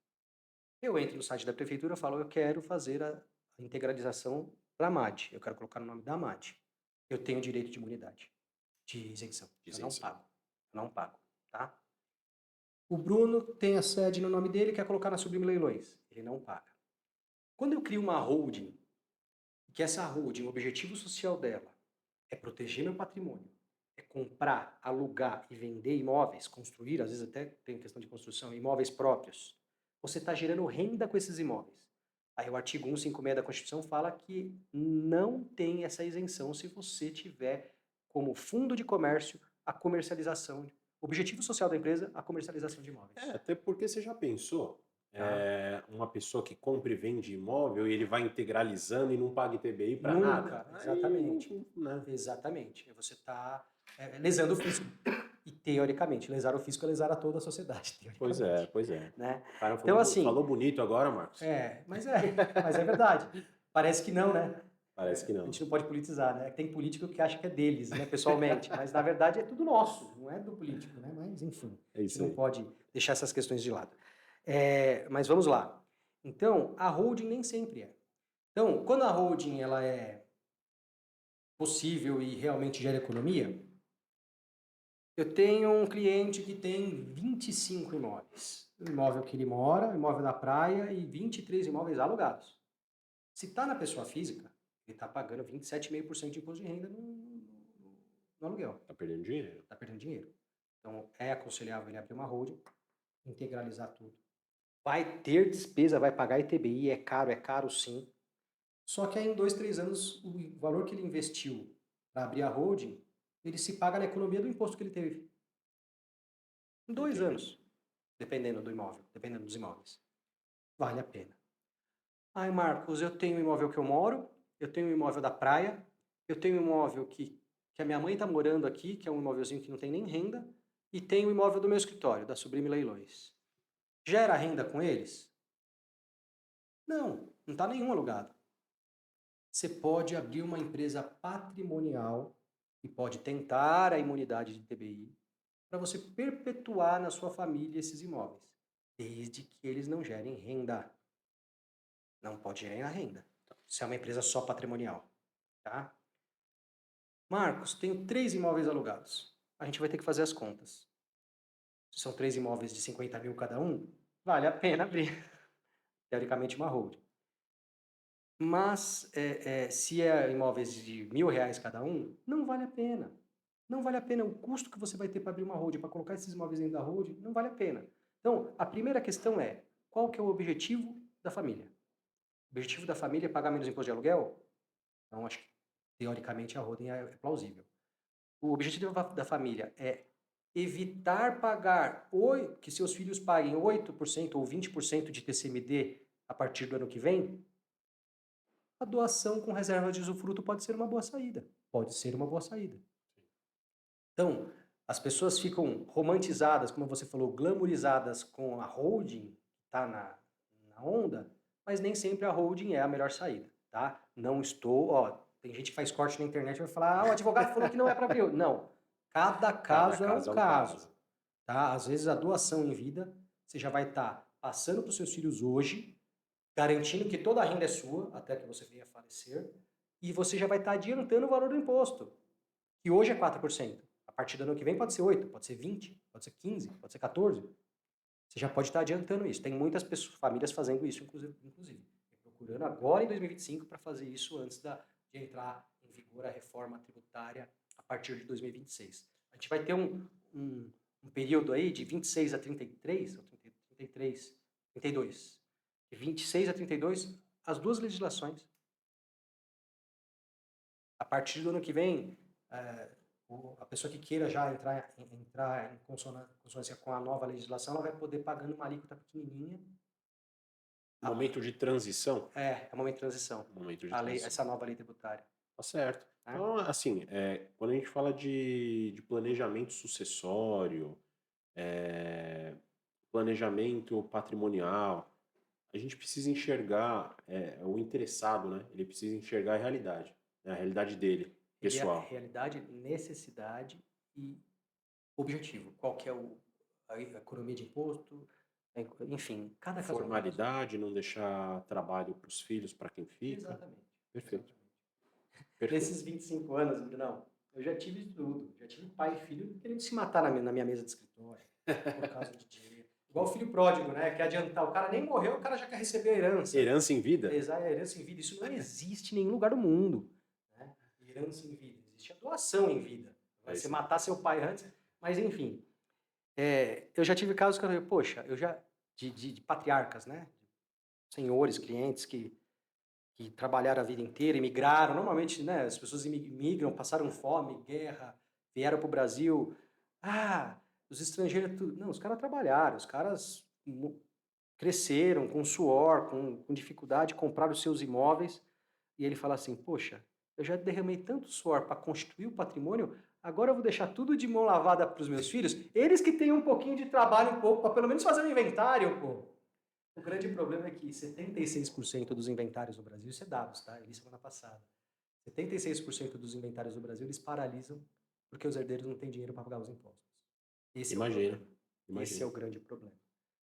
Eu entro no site da prefeitura e falo, eu quero fazer a integralização para a MAD. Eu quero colocar no nome da MAD. Eu tenho direito de imunidade, de isenção. Eu não pago. Eu não pago, tá? O Bruno tem a sede no nome dele e quer colocar na Sublime Leilões. Ele não paga. Quando eu crio uma holding, que essa holding, o objetivo social dela é proteger meu patrimônio, é comprar, alugar e vender imóveis, construir, às vezes até tem questão de construção, imóveis próprios, você está gerando renda com esses imóveis. Aí o artigo 156 da Constituição fala que não tem essa isenção se você tiver como fundo de comércio a comercialização, o objetivo social da empresa, a comercialização de imóveis. Até porque você já pensou, Tá? uma pessoa que compra e vende imóvel e ele vai integralizando e não paga ITBI para nada? Nunca, exatamente. Aí, né? Exatamente. Você está lesando o fisco. E, teoricamente, lesar o fisco é lesar a toda a sociedade, Pois teoricamente. é, pois é. Né? O cara Então, assim... falou bonito agora, Marcos? mas é verdade. Parece que não, né? Parece que A não. gente não pode politizar, né? Tem político que acha que é deles, né, pessoalmente. Mas, na verdade, é tudo nosso, não é do político, né? Mas, enfim, É a isso gente não aí. pode deixar essas questões de lado. Mas vamos lá. Então, a holding nem sempre é. Então, quando a holding ela é possível e realmente gera economia, eu tenho um cliente que tem 25 imóveis. O imóvel que ele mora, o imóvel da praia e 23 imóveis alugados. Se está na pessoa física, ele está pagando 27,5% de imposto de renda no aluguel. Tá perdendo dinheiro. Está perdendo dinheiro. Então, é aconselhável ele abrir uma holding, integralizar tudo. Vai ter despesa, vai pagar ITBI, é caro sim. Só que aí em 2, 3 anos, o valor que ele investiu para abrir a holding, ele se paga na economia do imposto que ele teve. Em 2 Entendi. anos, dependendo do imóvel, dependendo dos imóveis. Vale a pena. Ai, Marcos, eu tenho um imóvel que eu moro, eu tenho um imóvel da praia, eu tenho um imóvel que a minha mãe está morando aqui, que é um imóvelzinho que não tem nem renda, e tenho o imóvel do meu escritório, da Sublime Leilões. Gera renda com eles? Não está nenhum alugado. Você pode abrir uma empresa patrimonial e pode tentar a imunidade de TBI para você perpetuar na sua família esses imóveis, desde que eles não gerem renda. Não pode gerar renda. Se é uma empresa só patrimonial, tá? Marcos, tenho 3 imóveis alugados. A gente vai ter que fazer as contas. Se são 3 imóveis de 50 mil cada um, vale a pena abrir, teoricamente, uma holding. Mas, se é imóveis de R$ 1.000 cada um, não vale a pena. Não vale a pena. O custo que você vai ter para abrir uma holding, para colocar esses imóveis dentro da holding, não vale a pena. Então, a primeira questão é, qual que é o objetivo da família? O objetivo da família é pagar menos imposto de aluguel? Então, acho que, teoricamente, a holding é plausível. O objetivo da família é evitar pagar, que seus filhos paguem 8% ou 20% de TCMD a partir do ano que vem, a doação com reserva de usufruto pode ser uma boa saída. Pode ser uma boa saída. Então, as pessoas ficam romantizadas, como você falou, glamorizadas com a holding, que está na onda, mas nem sempre a holding é a melhor saída, tá? Não estou, tem gente que faz corte na internet e vai falar, o advogado falou que não é para abrir. Não, cada caso é um caso, tá? Às vezes a doação em vida, você já vai estar passando para os seus filhos hoje, garantindo que toda a renda é sua, até que você venha a falecer, e você já vai estar adiantando o valor do imposto, que hoje é 4%. A partir do ano que vem pode ser 8%, pode ser 20%, pode ser 15%, pode ser 14%. Você já pode estar adiantando isso. Tem muitas pessoas, famílias fazendo isso, inclusive. Procurando agora em 2025 para fazer isso antes de entrar em vigor a reforma tributária a partir de 2026. A gente vai ter um período aí de 26 a 33, ou 33, 32. De 26 a 32, as duas legislações. A partir do ano que vem, a pessoa que queira já entrar em consonância com a nova legislação, ela vai poder pagando uma alíquota pequenininha. Momento de transição? É momento de transição. Momento de transição. Essa nova lei tributária. Tá certo. Então, assim, quando a gente fala de planejamento sucessório, planejamento patrimonial, a gente precisa enxergar, o interessado, né? Ele precisa enxergar a realidade, né? A realidade dele, pessoal. Realidade, necessidade e objetivo. Qual que é a economia de imposto, enfim, cada caso. Formalidade, não deixar trabalho para os filhos, para quem fica. Exatamente. Perfeito. Nesses 25 anos, Brunão, eu já tive tudo. Já tive pai e filho querendo se matar na minha mesa de escritório, por causa de dinheiro. Igual o filho pródigo, né? Quer adiantar. O cara nem morreu, o cara já quer receber a herança. Herança em vida? Exato, herança em vida. Isso não existe em nenhum lugar do mundo. Né? Herança em vida. Existe a doação em vida. Vai você matar seu pai antes. Mas, enfim. Eu já tive casos que eu falei, poxa, de patriarcas, né? Senhores, clientes que trabalharam a vida inteira, imigraram. Normalmente, né, as pessoas imigram, passaram fome, guerra, vieram para o Brasil. Os estrangeiros... Não, os caras trabalharam, os caras cresceram com suor, com dificuldade, compraram os seus imóveis. E ele fala assim, poxa, eu já derramei tanto suor para constituir o patrimônio, agora eu vou deixar tudo de mão lavada para os meus filhos, eles que têm um pouquinho de trabalho, um pouco, para pelo menos fazer um inventário, pô. O grande problema é que 76% dos inventários no Brasil, isso é dados, tá? Eu li semana passada. 76% dos inventários do Brasil, eles paralisam porque os herdeiros não têm dinheiro para pagar os impostos. Imagina. Esse é o grande problema,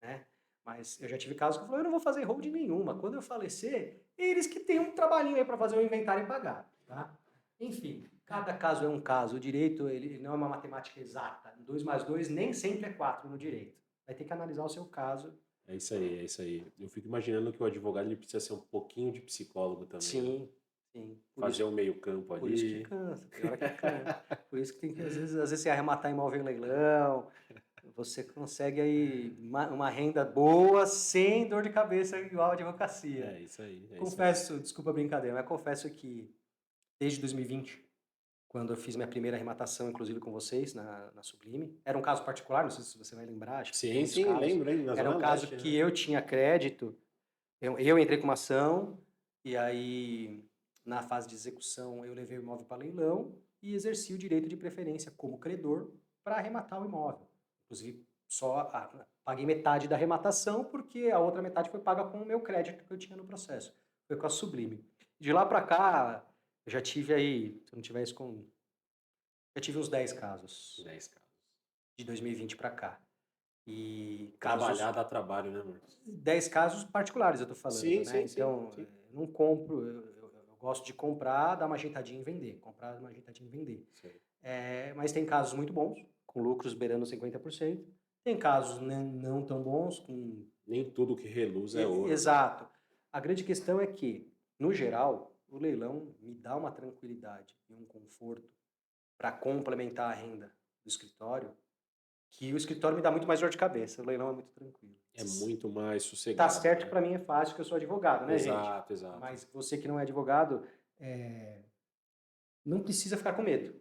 né? Mas eu já tive casos que eu falei, eu não vou fazer holding nenhuma. Quando eu falecer, eles que têm um trabalhinho aí para fazer um inventário e pagar, tá? Enfim, cada caso é um caso. O direito, ele não é uma matemática exata. 2 mais 2 nem sempre é 4 no direito. Vai ter que analisar o seu caso. É isso aí. Eu fico imaginando que o advogado ele precisa ser um pouquinho de psicólogo também. Sim. Fazer um meio campo ali. Por isso que cansa, pior que cansa. Por isso que tem que, às vezes você arrematar imóvel em leilão, você consegue aí uma renda boa sem dor de cabeça igual a advocacia. É isso aí. Confesso, desculpa a brincadeira, mas confesso que desde 2020, quando eu fiz minha primeira arrematação, inclusive com vocês, na Sublime, era um caso particular, não sei se você vai lembrar. Acho que sim, lembro. Era um caso que eu tinha crédito, eu entrei com uma ação, e aí, na fase de execução, eu levei o imóvel para leilão e exerci o direito de preferência como credor para arrematar o imóvel. Inclusive, paguei metade da arrematação, porque a outra metade foi paga com o meu crédito que eu tinha no processo. Foi com a Sublime. De lá para cá, eu já tive aí, se eu não tivesse com Eu tive uns 10 casos 10 casos. de 2020 para cá. E Trabalhar dá trabalho, né, Marcos? 10 casos particulares eu tô falando, Sim, né? sim, sim, Então, sim. não compro, eu gosto de comprar, dar uma ajeitadinha e vender. Comprar, dar uma ajeitadinha e vender. Sei. Mas tem casos muito bons, com lucros beirando 50%. Tem casos não tão bons, com... Nem tudo que reluz é ouro, né? Exato. A grande questão é que, no geral, o leilão me dá uma tranquilidade e um conforto para complementar a renda do escritório, que o escritório me dá muito mais dor de cabeça. O leilão é muito tranquilo. É muito mais Tá sossegado, certo que né? para mim é fácil, que eu sou advogado, né, gente? Exato, exato. Mas você que não é advogado, é, não precisa ficar com medo.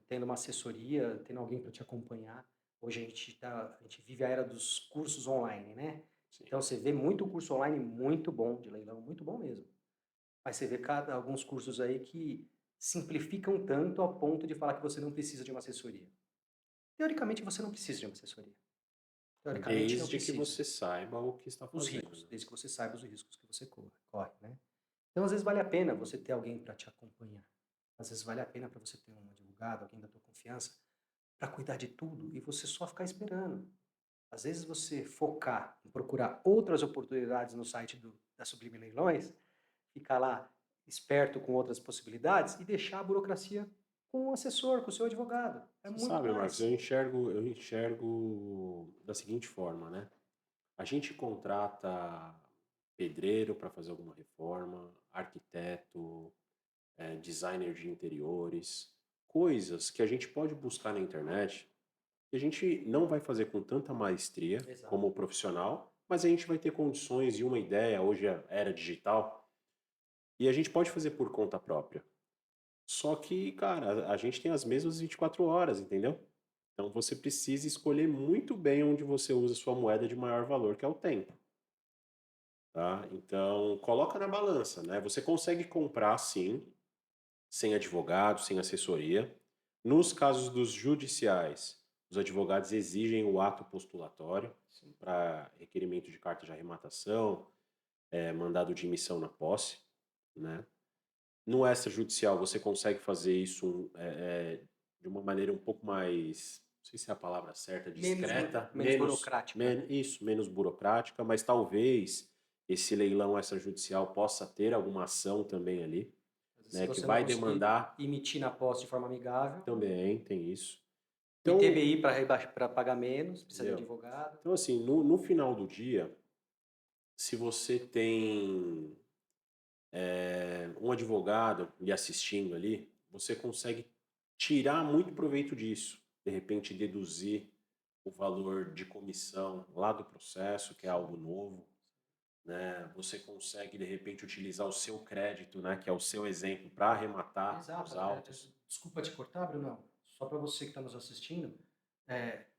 Tendo uma assessoria, tendo alguém para te acompanhar. Hoje a gente vive a era dos cursos online, né? Sim. Então você vê muito curso online muito bom de leilão, muito bom mesmo. Mas você vê alguns cursos aí que simplificam tanto a ponto de falar que você não precisa de uma assessoria. Teoricamente você não precisa de uma assessoria. Teoricamente não Desde que precisa. você saiba o que está Os fazendo, riscos, né? desde que você saiba os riscos que você corre, né? Então, às vezes vale a pena você ter alguém para te acompanhar. Às vezes vale a pena para você ter um advogado, alguém da tua confiança, para cuidar de tudo e você só ficar esperando. Às vezes você focar em procurar outras oportunidades no site da Sublime Leilões, ficar lá esperto com outras possibilidades e deixar a burocracia com o assessor, com o seu advogado. É Você muito sabe, Marcos, mais. eu enxergo da seguinte forma, né? A gente contrata pedreiro para fazer alguma reforma, arquiteto, designer de interiores, coisas que a gente pode buscar na internet, que a gente não vai fazer com tanta maestria Exato. como profissional, mas a gente vai ter condições e uma ideia, hoje é era digital, e a gente pode fazer por conta própria. Só que, cara, a gente tem as mesmas 24 horas, entendeu? Então você precisa escolher muito bem onde você usa sua moeda de maior valor, que é o tempo, tá? Então, coloca na balança, né? Você consegue comprar sim, sem advogado, sem assessoria. Nos casos dos judiciais, os advogados exigem o ato postulatório para requerimento de carta de arrematação, mandado de emissão na posse, né? No extrajudicial, você consegue fazer isso de uma maneira um pouco mais, não sei se é a palavra certa, discreta, Menos burocrática, né? isso, menos burocrática, mas talvez esse leilão extrajudicial possa ter alguma ação também ali, Às vezes, se né, que você não vai conseguir demandar, emitir na posse de forma amigável, também tem isso. Então, ITBI para pagar menos, precisa de entendeu? advogado. Então, assim, no final do dia, se você tem um advogado lhe assistindo ali, você consegue tirar muito proveito disso. De repente, deduzir o valor de comissão lá do processo, que é algo novo, né? Você consegue, de repente, utilizar o seu crédito, né, que é o seu exemplo, para arrematar Exato. os autos. Desculpa te cortar, Bruno. Só para você que está nos assistindo,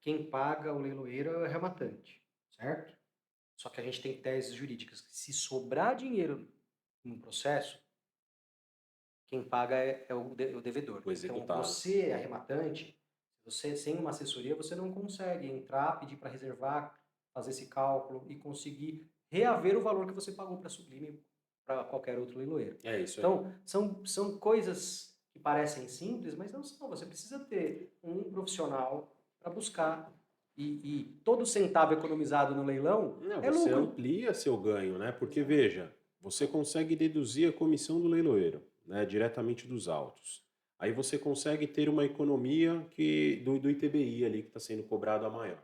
quem paga o leiloeiro é o rematante, certo? Só que a gente tem teses jurídicas que se sobrar dinheiro no processo, quem paga é o devedor. O Então, executado. você, arrematante, você sem uma assessoria, você não consegue entrar, pedir para reservar, fazer esse cálculo e conseguir reaver o valor que você pagou para a Sublime, para qualquer outro leiloeiro. É isso aí. Então, são coisas que parecem simples, mas não são. Você precisa ter um profissional para buscar. E todo centavo economizado no leilão Não, é você lucro. amplia seu ganho, né? Porque Exato. veja, você consegue deduzir a comissão do leiloeiro, né, diretamente dos autos. Aí você consegue ter uma economia do ITBI ali que está sendo cobrado a maior.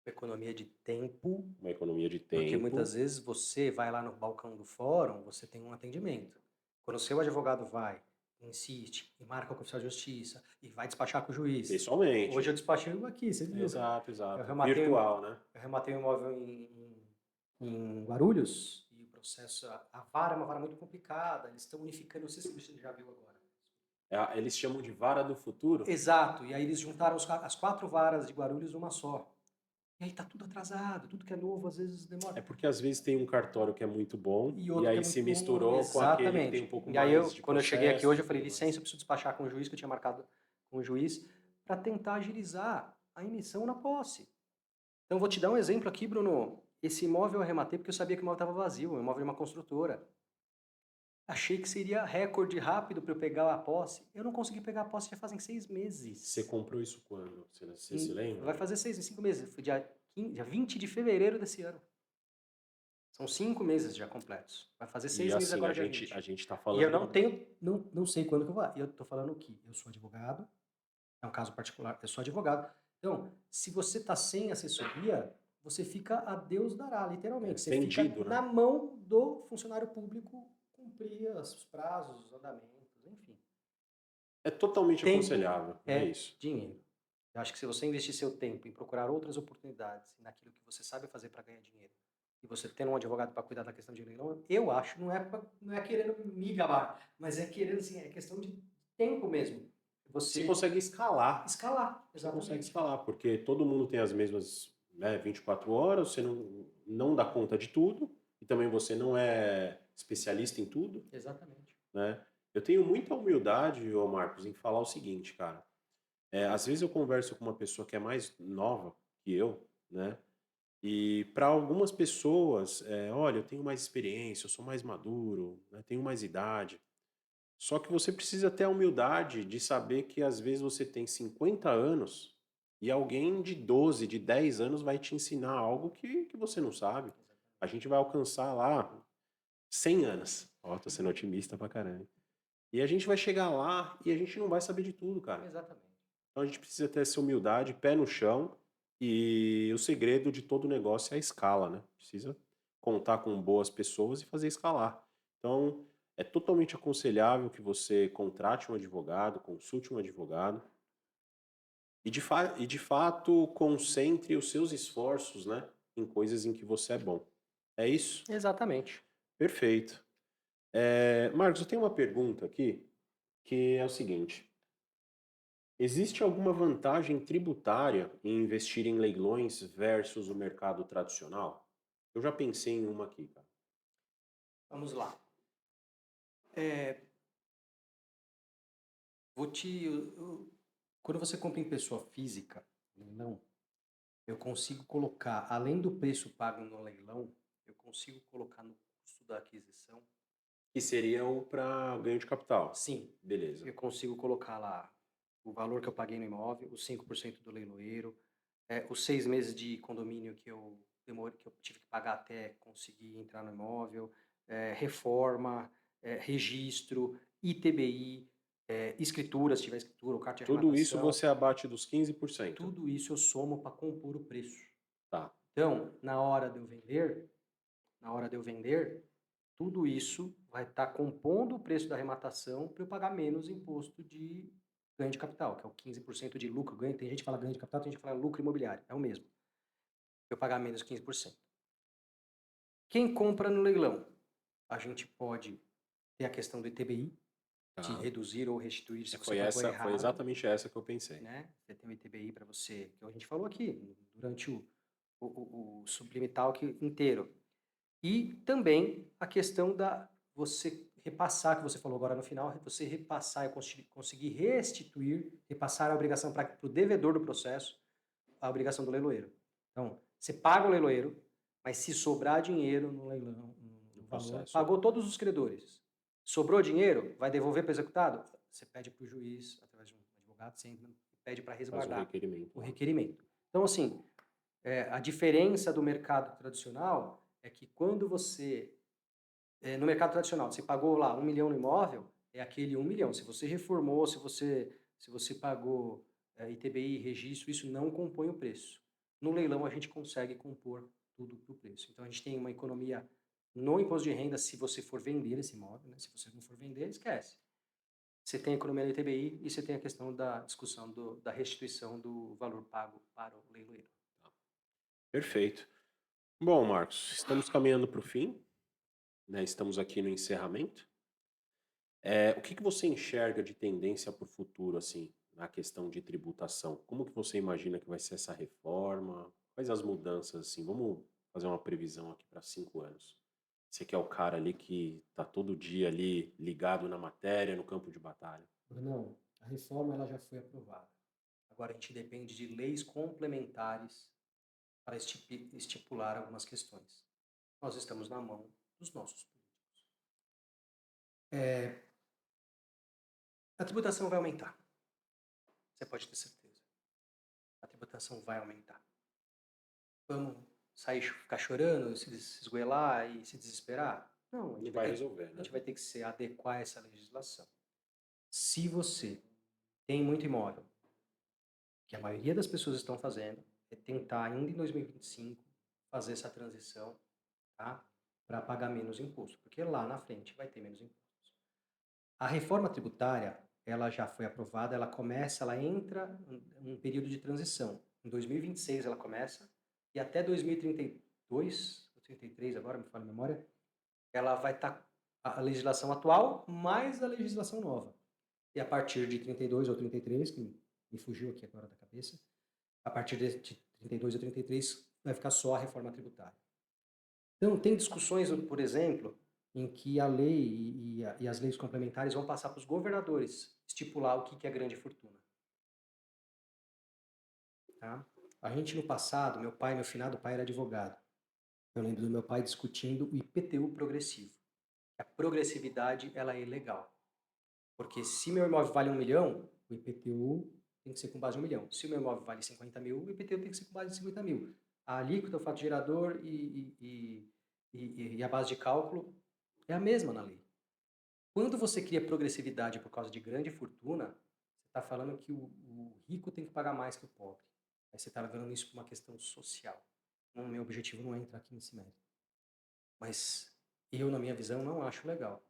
Economia de tempo. Uma economia de Porque tempo. muitas vezes você vai lá no balcão do fórum, você tem um atendimento. Quando o seu advogado vai, insiste, e marca com o oficial de justiça, e vai despachar com o juiz. Hoje Pessoalmente. eu despachei um aqui, você viu? Exato, Eu exato. rematei, Virtual, né? eu rematei um imóvel em Guarulhos, e o processo, a vara é uma vara muito complicada, eles estão unificando, não sei se você já viu agora. Eles chamam de vara do futuro. Exato, e aí eles juntaram as 4 varas de Guarulhos numa só. E aí tá tudo atrasado, tudo que é novo às vezes É demora. porque às vezes tem um cartório que é muito bom E e outro que é aí se muito bom, misturou com aquele que tem um exatamente. pouco E aí mais de quando eu cheguei aqui hoje, processo eu e falei, tudo licença, mais. eu preciso despachar com o juiz, que eu tinha marcado com o juiz, para tentar agilizar a emissão na posse. Então, eu vou te dar um exemplo aqui, Bruno. Esse imóvel eu arrematei porque eu sabia que o imóvel estava vazio, o imóvel é uma construtora. Achei que seria recorde rápido para eu pegar a posse. Eu não consegui pegar a posse já fazem 6 Você meses. comprou isso quando? Você se lembra? Vai fazer 5 meses. Foi dia 20 de fevereiro desse ano. São 5 meses já completos. Vai fazer E 6 meses assim, agora, dia a 20. gente tá E eu falando. não tenho, não sei quando que eu vou. E eu tô falando que eu sou advogado, é um caso particular, eu sou advogado. Então, se você tá sem assessoria, você fica a Deus dará, literalmente. Você fica Vendido, né? na mão do funcionário público cumprir os prazos, os andamentos, enfim. É totalmente Tempo aconselhável, é é isso. dinheiro. Eu acho que se você investir seu tempo em procurar outras oportunidades naquilo que você sabe fazer para ganhar dinheiro, e você tendo um advogado para cuidar da questão de leilão, eu acho, não é querendo me gabar, mas é querendo, assim, é questão de tempo mesmo. Você Você consegue escalar. escalar, Você consegue exatamente. escalar, porque todo mundo tem as mesmas, né, 24 horas, você não dá conta de tudo, e também você não é especialista em tudo, Exatamente. né? Eu tenho muita humildade, ô Marcos, em falar o seguinte, cara. Às vezes eu converso com uma pessoa que é mais nova que eu, né? E para algumas pessoas, olha, eu tenho mais experiência, eu sou mais maduro, né, tenho mais idade. Só que você precisa ter a humildade de saber que às vezes você tem 50 anos e alguém de 12, de 10 anos vai te ensinar algo que você não sabe. A gente vai alcançar lá 100 anos. Ó, tô sendo otimista pra caramba. E a gente vai chegar lá e a gente não vai saber de tudo, cara. Exatamente. Então a gente precisa ter essa humildade, pé no chão, e o segredo de todo negócio é a escala, né? Precisa contar com boas pessoas e fazer escalar. Então, é totalmente aconselhável que você contrate um advogado, consulte um advogado e de fato concentre os seus esforços, né, em coisas em que você é bom. É isso? Exatamente. Perfeito. Marcos, eu tenho uma pergunta aqui que é o seguinte. Existe alguma vantagem tributária em investir em leilões versus o mercado tradicional? Eu já pensei em uma aqui, cara. Vamos lá. É, vou te. Quando você compra em pessoa física, leilão, eu consigo colocar, além do preço pago no leilão, eu consigo colocar no custo da aquisição. Que seria o para ganho de capital. Sim, Beleza. eu consigo colocar lá o valor que eu paguei no imóvel, os 5% do leiloeiro, os 6 meses de condomínio que eu demorei, que eu tive que pagar até conseguir entrar no imóvel, reforma, registro, ITBI, escritura, se tiver escritura, ou carta de Tudo isso arrematação, você abate dos 15%. tudo isso eu somo para compor o preço. Tá. Então, na hora de eu vender, tudo isso vai estar compondo o preço da arrematação para eu pagar menos imposto de ganho de capital, que é o 15% de lucro. Ganho, tem gente que fala ganho de capital, tem gente que fala lucro imobiliário. É o mesmo. Eu pagar menos 15%. Quem compra no leilão? A gente pode ter a questão do ITBI, de Tá. reduzir ou restituir se você Foi pagou essa, foi errado, exatamente essa que eu pensei. né? Você tem o ITBI para você, que a gente falou aqui, durante o sublimital inteiro. E também a questão da você repassar, que você falou agora no final, você repassar e conseguir restituir, repassar a obrigação para o devedor do processo, a obrigação do leiloeiro. Então, você paga o leiloeiro, mas se sobrar dinheiro no leilão, No no valor, processo. pagou todos os credores. Sobrou dinheiro, vai devolver para o executado? Você pede para o juiz, através de um advogado, você pede para Faz um resguardar requerimento o lá. requerimento. Então, assim, a diferença do mercado tradicional é que quando você, no mercado tradicional, você pagou lá 1 milhão no imóvel, é aquele 1 milhão. Se você reformou, se você pagou ITBI, registro, isso não compõe o preço. No leilão, a gente consegue compor tudo para o preço. Então, a gente tem uma economia no imposto de renda se você for vender esse imóvel, né? Se você não for vender, esquece. Você tem a economia do ITBI e você tem a questão da discussão da restituição do valor pago para o leiloeiro. Perfeito. Bom, Marcos, estamos caminhando para o fim, né? Estamos aqui no encerramento. O que que você enxerga de tendência para o futuro, assim, na questão de tributação? Como que você imagina que vai ser essa reforma? Quais as mudanças, assim? Vamos fazer uma previsão aqui para 5 anos. Você que é o cara ali que está todo dia ali ligado na matéria, no campo de batalha. Brunão, a reforma ela já foi aprovada. Agora a gente depende de leis complementares para estipular algumas questões. Nós estamos na mão dos nossos políticos. É, a tributação vai aumentar. Você pode ter certeza. A tributação vai aumentar. Vamos sair, ficar chorando, se esgoelar e se desesperar? Não, Não vai resolver, a né? gente vai ter que se adequar a essa legislação. Se você tem muito imóvel, que a maioria das pessoas estão fazendo, é tentar ainda em 2025 fazer essa transição, tá? Para pagar menos imposto, porque lá na frente vai ter menos impostos. A reforma tributária, ela já foi aprovada, ela entra em um período de transição. Em 2026 ela começa e até 2032, ou 33 agora, me fala a memória, ela vai estar a legislação atual mais a legislação nova. E a partir de 32 ou 33, que me fugiu aqui agora da cabeça, a partir de 32 ou 33 vai ficar só a reforma tributária. Então, tem discussões, por exemplo, em que a lei e as leis complementares vão passar para os governadores estipular o que é grande fortuna. Tá? A gente, no passado, meu finado pai era advogado. Eu lembro do meu pai discutindo o IPTU progressivo. A progressividade, ela é legal. Porque se meu imóvel vale 1 milhão, o IPTU tem que ser com base em 1 milhão. Se o meu imóvel vale 50 mil, o IPTU tem que ser com base em 50 mil. A alíquota, o fato gerador e a base de cálculo é a mesma na lei. Quando você cria progressividade por causa de grande fortuna, você está falando que o rico tem que pagar mais que o pobre. Aí você está levando isso para uma questão social. O meu objetivo não é entrar aqui nesse mérito. Mas eu, na minha visão, não acho legal.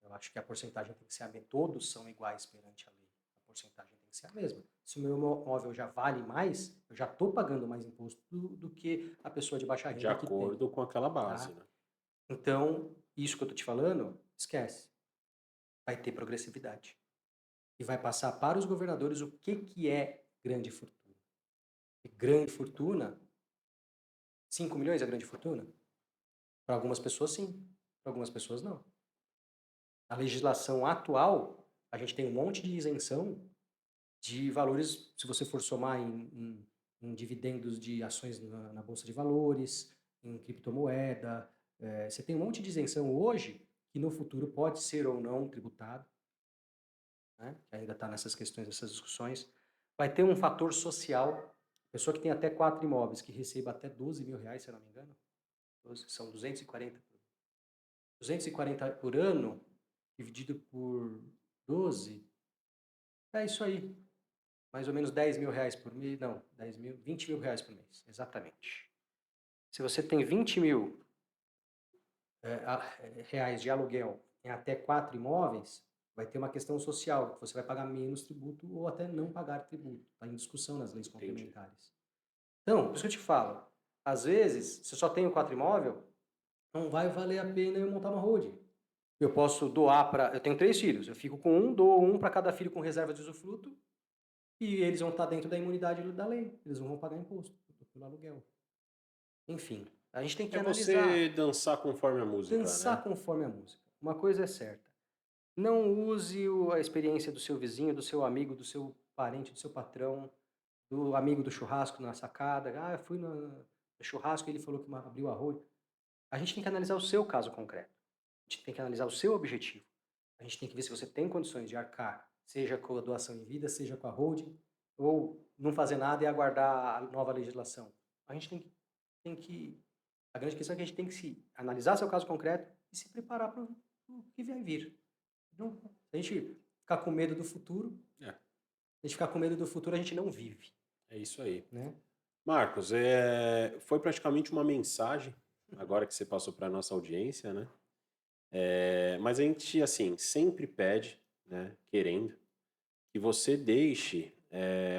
Eu acho que a porcentagem tem que ser a mesma. Todos são iguais perante a lei. A porcentagem tem que ser a mesma. Se o meu imóvel já vale mais, eu já estou pagando mais imposto do que a pessoa de baixa De renda que tem. acordo com aquela base, Tá? né? Então, isso que eu estou te falando, esquece. Vai ter progressividade. E vai passar para os governadores o que é grande fortuna. E grande fortuna, 5 milhões é grande fortuna? Para algumas pessoas, sim. Para algumas pessoas, não. A legislação atual, a gente tem um monte de isenção de valores, se você for somar em dividendos de ações na Bolsa de Valores, em criptomoeda, você tem um monte de isenção hoje que no futuro pode ser ou não tributado, né? Que ainda está nessas questões, nessas discussões. Vai ter um fator social, pessoa que tem até 4 imóveis, que receba até 12 mil reais, se eu não me engano, são 240 por ano, dividido por 12, é isso aí. Mais ou menos 10 mil reais por mês, não, 10 mil, 20 mil reais por mês, exatamente. Se você tem 20 mil reais de aluguel em até 4 imóveis, vai ter uma questão social, que você vai pagar menos tributo ou até não pagar tributo. Está em discussão nas leis Entendi. complementares. Então, por isso que eu te falo, às vezes, se eu só tenho 4 imóveis, não vai valer a pena eu montar uma holding. Eu posso doar para. Eu tenho 3 filhos, eu fico com um, dou um para cada filho com reserva de usufruto, e eles vão estar dentro da imunidade da lei. Eles não vão pagar imposto pelo aluguel. Enfim, a gente tem que É analisar, você dançar conforme a música, né? dançar conforme a música. Uma coisa é certa. Não use a experiência do seu vizinho, do seu amigo, do seu parente, do seu patrão, do amigo do churrasco na sacada. Ah, eu fui no churrasco e ele falou que abriu arroz. A gente tem que analisar o seu caso concreto. A gente tem que analisar o seu objetivo. A gente tem que ver se você tem condições de arcar, seja com a doação em vida, seja com a holding, ou não fazer nada e aguardar a nova legislação. A gente tem que. A grande questão é que a gente tem que se analisar seu caso concreto e se preparar para o que vai vir. Não, se a gente ficar com medo do futuro, É, a gente ficar com medo do futuro, a gente não vive, é isso aí. né? Marcos, foi praticamente uma mensagem, agora que você passou para a nossa audiência, né? Mas a gente, assim, sempre pede, né, querendo, que você deixe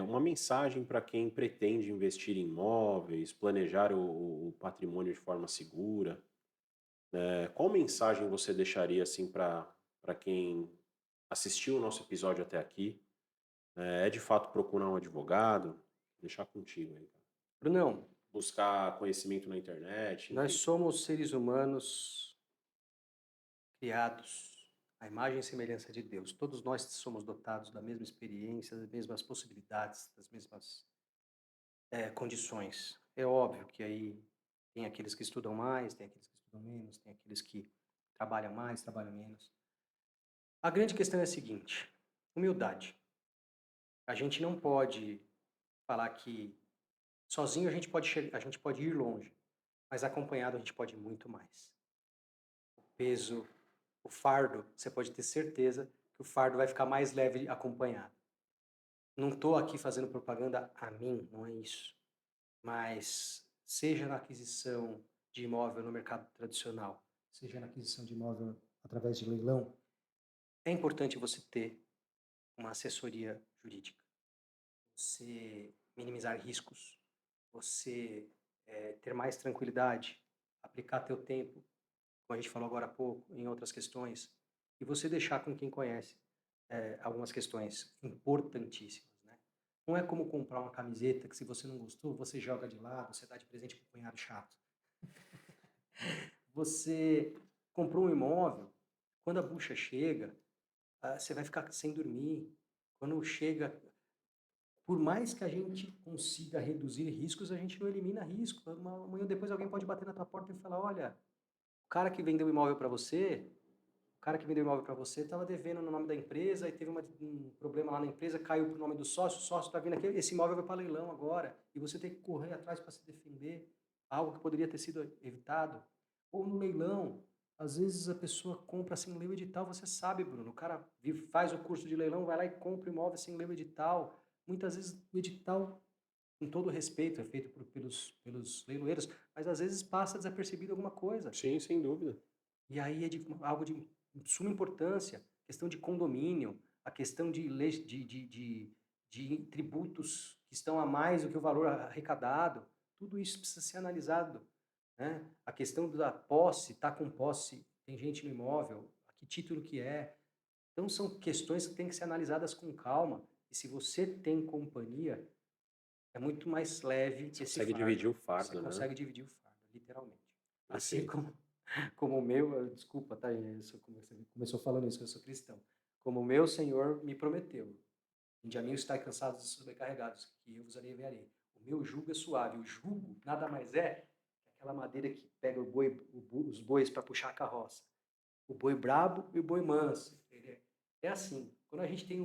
uma mensagem para quem pretende investir em imóveis, planejar o patrimônio de forma segura. Qual mensagem você deixaria, assim, para quem assistiu o nosso episódio até aqui? É de fato procurar um advogado? Deixar contigo aí, cara. Brunão, Buscar conhecimento na internet, nós enfim. somos seres humanos criados à imagem e semelhança de Deus. Todos nós somos dotados da mesma experiência, das mesmas possibilidades, das mesmas condições. É óbvio que aí tem aqueles que estudam mais, tem aqueles que estudam menos, tem aqueles que trabalham mais, trabalham menos. A grande questão é a seguinte: humildade. A gente não pode falar que sozinho a gente pode ir longe, mas acompanhado a gente pode ir muito mais. O peso, o fardo, você pode ter certeza que o fardo vai ficar mais leve acompanhado. Não estou aqui fazendo propaganda a mim, não é isso. Mas seja na aquisição de imóvel no mercado tradicional, seja na aquisição de imóvel através de leilão, é importante você ter uma assessoria jurídica. Você minimizar riscos, você ter mais tranquilidade, aplicar teu tempo, como a gente falou agora há pouco, em outras questões, e você deixar com quem conhece algumas questões importantíssimas, né? Não é como comprar uma camiseta que se você não gostou, você joga de lado, você dá de presente para o cunhado chato. Você comprou um imóvel, quando a bucha chega, você vai ficar sem dormir. Quando chega, por mais que a gente consiga reduzir riscos, a gente não elimina risco. Amanhã depois alguém pode bater na tua porta e falar, olha, o cara que vendeu o imóvel para você, o cara que vendeu o imóvel para você estava devendo no nome da empresa e teve um problema lá na empresa, caiu para o nome do sócio, o sócio está vindo aqui, esse imóvel vai para leilão agora, e você tem que correr atrás para se defender, algo que poderia ter sido evitado. Ou no leilão, às vezes a pessoa compra sem ler o edital, você sabe, Bruno, o cara faz o curso de leilão, vai lá e compra o imóvel sem ler o edital. Muitas vezes o edital, com todo respeito, é feito pelos leiloeiros, mas às vezes passa desapercebido alguma coisa. Sim, sem dúvida. E aí é algo de suma importância, questão de condomínio, a questão de tributos que estão a mais do que o valor arrecadado, tudo isso precisa ser analisado, né? A questão da posse, tá com posse, tem gente no imóvel, a que título que é. Então são questões que têm que ser analisadas com calma, e se você tem companhia, é muito mais leve Você esse consegue fardo. dividir o Você fardo, né? consegue dividir o fardo, literalmente. Assim Perfeito. como o meu, desculpa, tá? Você começou falando isso, que eu sou cristão. Como o meu Senhor me prometeu. Vinde a mim os que estáis cansados e sobrecarregados, que eu vos aliviarei. O meu jugo é suave. O jugo nada mais é que aquela madeira que pega os bois para puxar a carroça. O boi brabo e o boi manso. É assim, quando a gente tem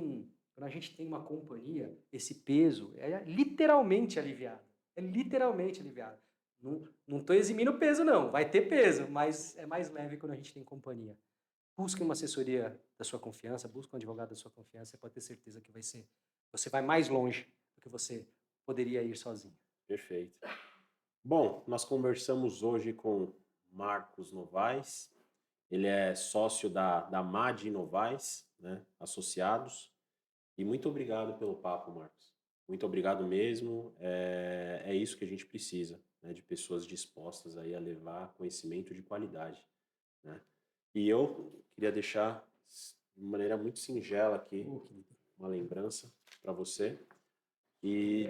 uma companhia, esse peso é literalmente aliviado. É literalmente aliviado. Não estou eximindo o peso, não. Vai ter peso, mas é mais leve quando a gente tem companhia. Busque uma assessoria da sua confiança, busque um advogado da sua confiança, você pode ter certeza que você vai mais longe do que você poderia ir sozinho. Perfeito. Bom, nós conversamos hoje com Marcos Novaes. Ele é sócio da MAD Novaes, né? Associados. E muito obrigado pelo papo, Marcos. Muito obrigado mesmo. É isso que a gente precisa, né? De pessoas dispostas aí a levar conhecimento de qualidade, né? E eu queria deixar de maneira muito singela aqui uma lembrança para você. E,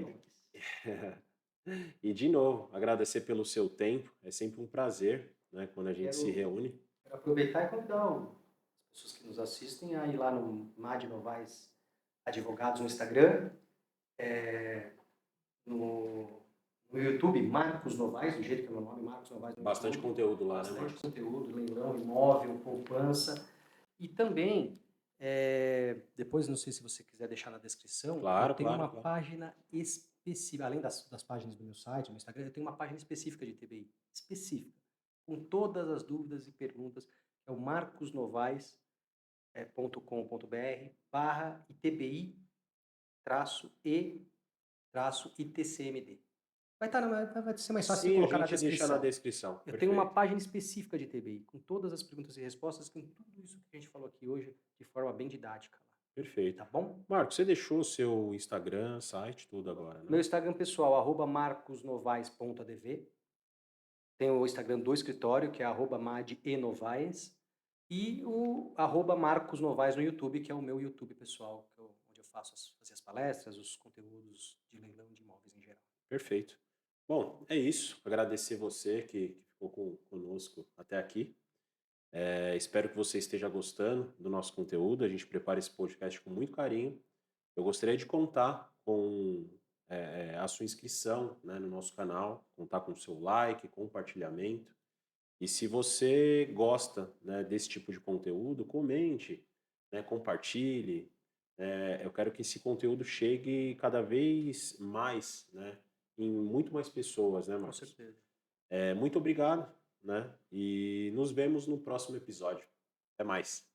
e de novo, agradecer pelo seu tempo. É sempre um prazer, né, quando a gente se reúne. Quero aproveitar e convidar as pessoas que nos assistem a ir lá no MAD Novaes Advogados no Instagram, no YouTube, Marcos Novaes, do jeito que é o meu nome, Marcos Novaes no Bastante YouTube. conteúdo lá, né, Bastante Marcos? conteúdo, leilão, imóvel, poupança. E também, depois, não sei se você quiser deixar na descrição, Claro, eu tenho claro, uma claro. página específica, além das páginas do meu site, no Instagram, eu tenho uma página específica de TBI, específica, com todas as dúvidas e perguntas, é o marcosnovaes.com.br/ITBI-E-ITCMD. Vai ser mais fácil você Sim, a colocar na gente deixa na descrição. descrição. Eu tenho uma Perfeito. página específica de TBI, com todas as perguntas e respostas, com tudo isso que a gente falou aqui hoje, de forma bem didática lá. Perfeito. Tá bom? Marcos, você deixou o seu Instagram, site, tudo agora, Meu né? Instagram pessoal, @marcosnovaes.adv. Tem o Instagram do escritório, que é @madenovaes. E o @marcosnovaes no YouTube, que é o meu YouTube pessoal, onde eu faço as palestras, os conteúdos de leilão de imóveis em geral. Perfeito. Bom, é isso. Agradecer você que ficou conosco até aqui. Espero que você esteja gostando do nosso conteúdo. A gente prepara esse podcast com muito carinho. Eu gostaria de contar com a sua inscrição, né, no nosso canal, contar com o seu like, compartilhamento. E se você gosta, né, desse tipo de conteúdo, comente, né? Compartilhe. Eu quero que esse conteúdo chegue cada vez mais, né? Em muito mais pessoas, né, Com Marcos? certeza. Muito obrigado, né? E nos vemos no próximo episódio. Até mais.